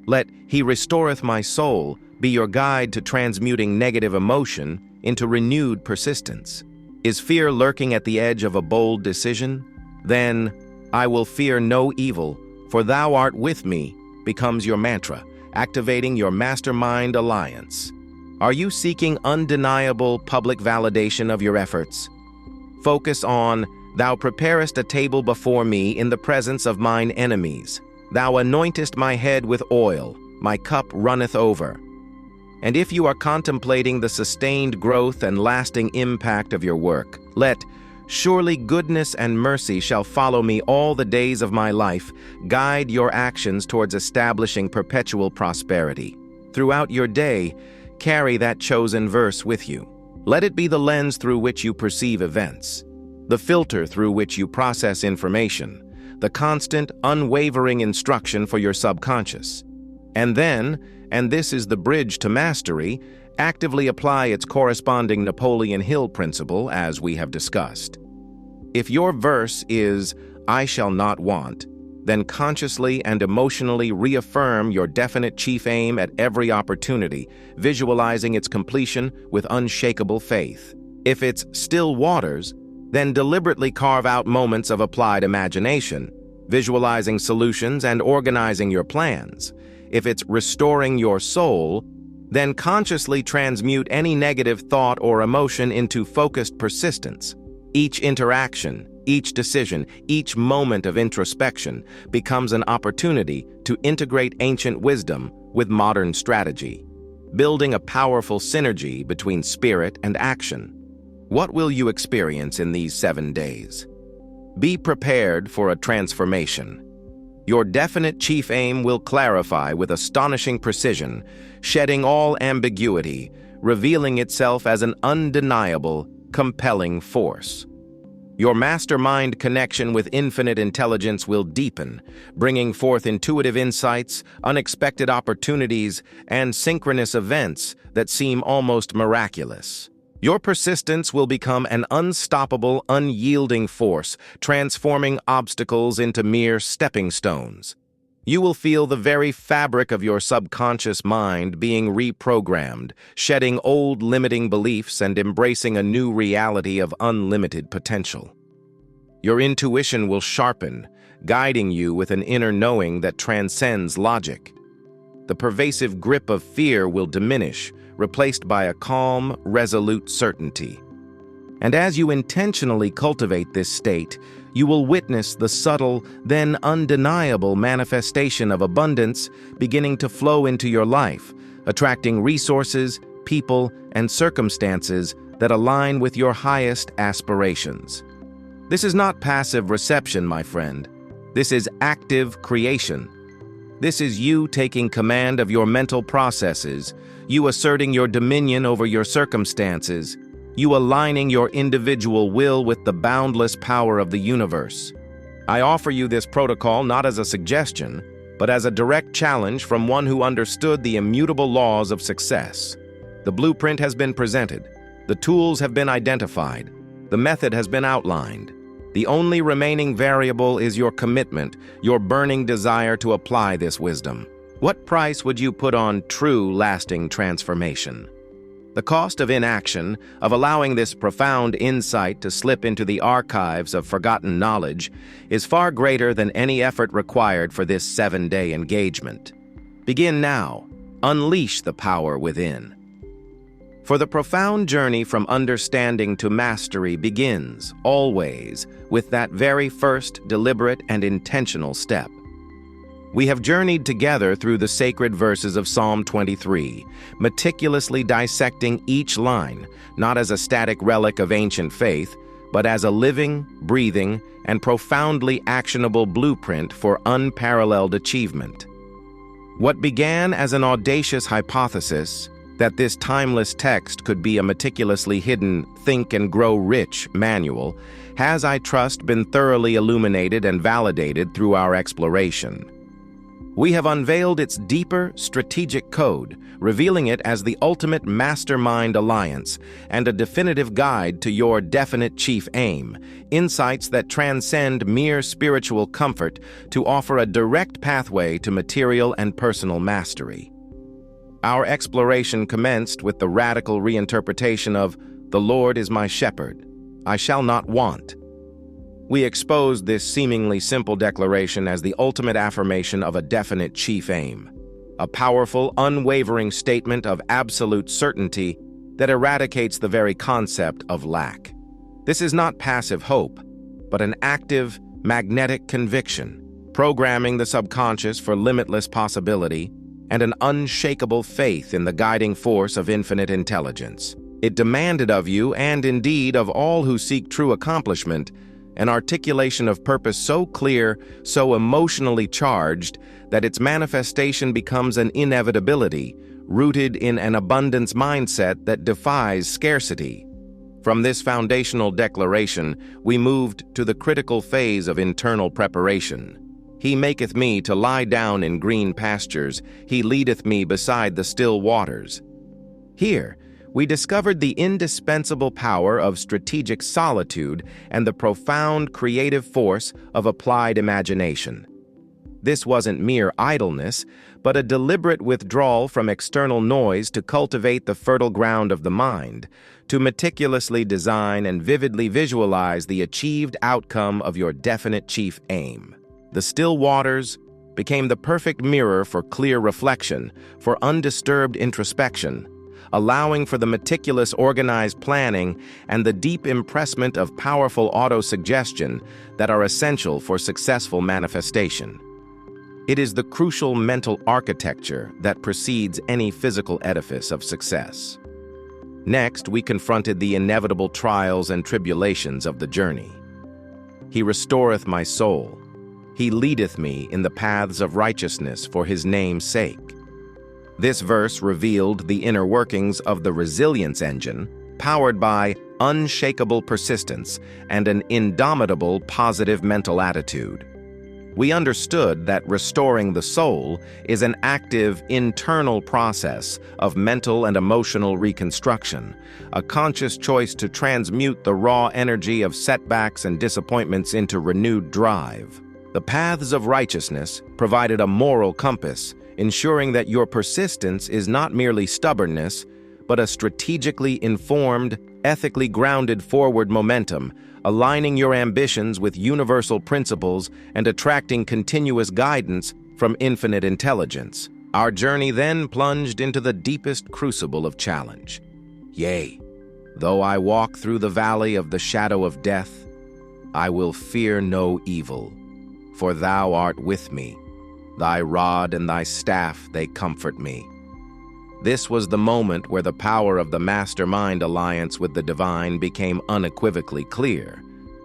Let "He restoreth my soul" be your guide to transmuting negative emotion into renewed persistence. Is fear lurking at the edge of a bold decision? Then, "I will fear no evil, for thou art with me" becomes your mantra, activating your mastermind alliance. Are you seeking undeniable public validation of your efforts? Focus on, "Thou preparest a table before me in the presence of mine enemies. Thou anointest my head with oil, my cup runneth over." And if you are contemplating the sustained growth and lasting impact of your work, let "Surely goodness and mercy shall follow me all the days of my life" guide your actions towards establishing perpetual prosperity. Throughout your day, carry that chosen verse with you. Let it be the lens through which you perceive events, the filter through which you process information, the constant, unwavering instruction for your subconscious. And then, and this is the bridge to mastery, actively apply its corresponding Napoleon Hill principle, as we have discussed. If your verse is, "I shall not want," then consciously and emotionally reaffirm your definite chief aim at every opportunity, visualizing its completion with unshakable faith. If it's "still waters," then deliberately carve out moments of applied imagination, visualizing solutions and organizing your plans. If it's "restoring your soul," then consciously transmute any negative thought or emotion into focused persistence. Each interaction, each decision, each moment of introspection becomes an opportunity to integrate ancient wisdom with modern strategy, building a powerful synergy between spirit and action. What will you experience in these 7 days? Be prepared for a transformation. Your definite chief aim will clarify with astonishing precision, shedding all ambiguity, revealing itself as an undeniable, compelling force. Your mastermind connection with infinite intelligence will deepen, bringing forth intuitive insights, unexpected opportunities, and synchronous events that seem almost miraculous. Your persistence will become an unstoppable, unyielding force, transforming obstacles into mere stepping stones. You will feel the very fabric of your subconscious mind being reprogrammed, shedding old limiting beliefs and embracing a new reality of unlimited potential. Your intuition will sharpen, guiding you with an inner knowing that transcends logic. The pervasive grip of fear will diminish, replaced by a calm, resolute certainty. And as you intentionally cultivate this state, you will witness the subtle, then undeniable manifestation of abundance beginning to flow into your life, attracting resources, people, and circumstances that align with your highest aspirations. This is not passive reception, my friend. This is active creation. This is you taking command of your mental processes, you asserting your dominion over your circumstances, you aligning your individual will with the boundless power of the universe. I offer you this protocol not as a suggestion, but as a direct challenge from one who understood the immutable laws of success. The blueprint has been presented. The tools have been identified. The method has been outlined. The only remaining variable is your commitment, your burning desire to apply this wisdom. What price would you put on true, lasting transformation? The cost of inaction, of allowing this profound insight to slip into the archives of forgotten knowledge, is far greater than any effort required for this 7-day engagement. Begin now. Unleash the power within. For the profound journey from understanding to mastery begins, always, with that very first deliberate and intentional step. We have journeyed together through the sacred verses of Psalm 23, meticulously dissecting each line, not as a static relic of ancient faith, but as a living, breathing, and profoundly actionable blueprint for unparalleled achievement. What began as an audacious hypothesis, that this timeless text could be a meticulously hidden Think and Grow Rich manual, has, I trust, been thoroughly illuminated and validated through our exploration. We have unveiled its deeper, strategic code, revealing it as the ultimate mastermind alliance and a definitive guide to your definite chief aim, insights that transcend mere spiritual comfort to offer a direct pathway to material and personal mastery. Our exploration commenced with the radical reinterpretation of "The Lord is my shepherd, I shall not want." We exposed this seemingly simple declaration as the ultimate affirmation of a definite chief aim, a powerful, unwavering statement of absolute certainty that eradicates the very concept of lack. This is not passive hope, but an active, magnetic conviction, programming the subconscious for limitless possibility and an unshakable faith in the guiding force of infinite intelligence. It demanded of you, and indeed of all who seek true accomplishment, an articulation of purpose so clear, so emotionally charged, that its manifestation becomes an inevitability, rooted in an abundance mindset that defies scarcity. From this foundational declaration, we moved to the critical phase of internal preparation. He maketh me to lie down in green pastures, he leadeth me beside the still waters. Here, we discovered the indispensable power of strategic solitude and the profound creative force of applied imagination. This wasn't mere idleness, but a deliberate withdrawal from external noise to cultivate the fertile ground of the mind, to meticulously design and vividly visualize the achieved outcome of your definite chief aim. The still waters became the perfect mirror for clear reflection, for undisturbed introspection, allowing for the meticulous organized planning and the deep impressment of powerful auto-suggestion that are essential for successful manifestation. It is the crucial mental architecture that precedes any physical edifice of success. Next, we confronted the inevitable trials and tribulations of the journey. He restoreth my soul. He leadeth me in the paths of righteousness for his name's sake. This verse revealed the inner workings of the resilience engine, powered by unshakable persistence and an indomitable positive mental attitude. We understood that restoring the soul is an active internal process of mental and emotional reconstruction, a conscious choice to transmute the raw energy of setbacks and disappointments into renewed drive. The paths of righteousness provided a moral compass, ensuring that your persistence is not merely stubbornness, but a strategically informed, ethically grounded forward momentum, aligning your ambitions with universal principles and attracting continuous guidance from infinite intelligence. Our journey then plunged into the deepest crucible of challenge. Yea, though I walk through the valley of the shadow of death, I will fear no evil, for thou art with me. Thy rod and thy staff, they comfort me. This was the moment where the power of the mastermind alliance with the divine became unequivocally clear.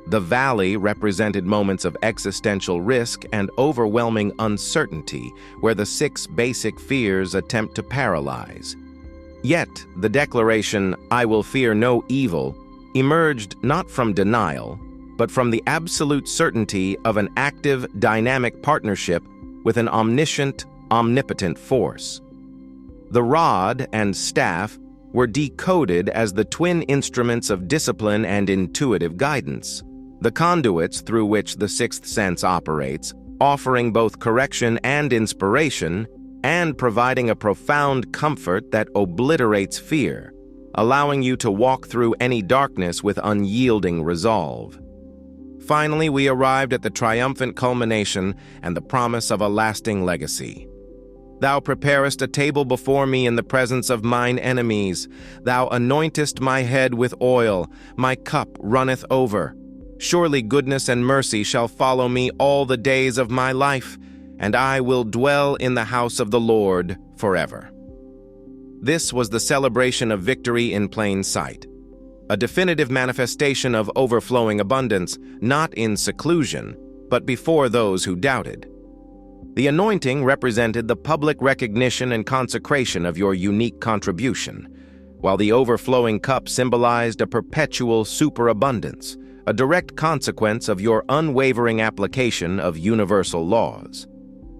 The valley represented moments of existential risk and overwhelming uncertainty, where the 6 basic fears attempt to paralyze. Yet, the declaration, "I will fear no evil," emerged not from denial, but from the absolute certainty of an active, dynamic partnership with an omniscient, omnipotent force. The rod and staff were decoded as the twin instruments of discipline and intuitive guidance, the conduits through which the 6th sense operates, offering both correction and inspiration, and providing a profound comfort that obliterates fear, allowing you to walk through any darkness with unyielding resolve. Finally, we arrived at the triumphant culmination and the promise of a lasting legacy. Thou preparest a table before me in the presence of mine enemies. Thou anointest my head with oil, my cup runneth over. Surely goodness and mercy shall follow me all the days of my life, and I will dwell in the house of the Lord forever. This was the celebration of victory in plain sight, a definitive manifestation of overflowing abundance, not in seclusion, but before those who doubted. The anointing represented the public recognition and consecration of your unique contribution, while the overflowing cup symbolized a perpetual superabundance, a direct consequence of your unwavering application of universal laws.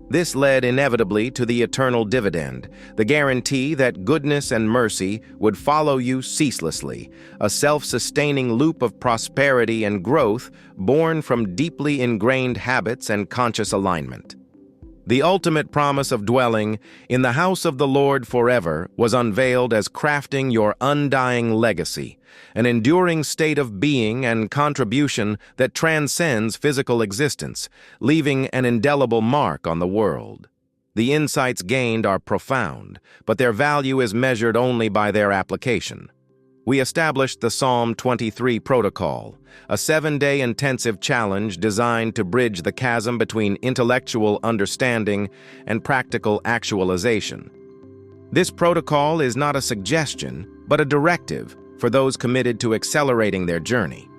This led inevitably to the eternal dividend, the guarantee that goodness and mercy would follow you ceaselessly, a self-sustaining loop of prosperity and growth born from deeply ingrained habits and conscious alignment. The ultimate promise of dwelling in the house of the Lord forever was unveiled as crafting your undying legacy, an enduring state of being and contribution that transcends physical existence, leaving an indelible mark on the world. The insights gained are profound, but their value is measured only by their application. We established the Psalm 23 Protocol, a 7-day intensive challenge designed to bridge the chasm between intellectual understanding and practical actualization. This protocol is not a suggestion, but a directive for those committed to accelerating their journey.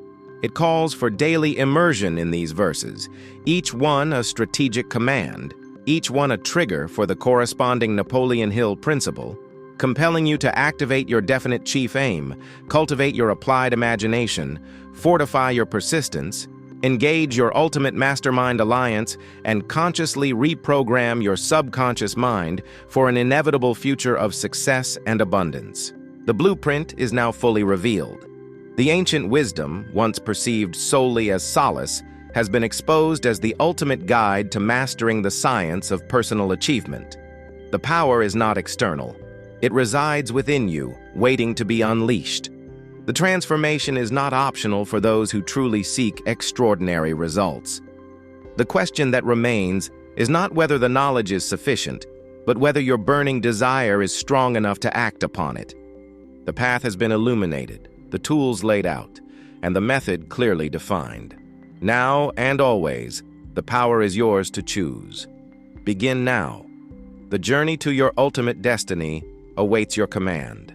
It calls for daily immersion in these verses, each one a strategic command, each one a trigger for the corresponding Napoleon Hill principle, compelling you to activate your definite chief aim, cultivate your applied imagination, fortify your persistence, engage your ultimate mastermind alliance, and consciously reprogram your subconscious mind for an inevitable future of success and abundance. The blueprint is now fully revealed. The ancient wisdom, once perceived solely as solace, has been exposed as the ultimate guide to mastering the science of personal achievement. The power is not external. It resides within you, waiting to be unleashed. The transformation is not optional for those who truly seek extraordinary results. The question that remains is not whether the knowledge is sufficient, but whether your burning desire is strong enough to act upon it. The path has been illuminated, the tools laid out, and the method clearly defined. Now and always, the power is yours to choose. Begin now. The journey to your ultimate destiny awaits your command.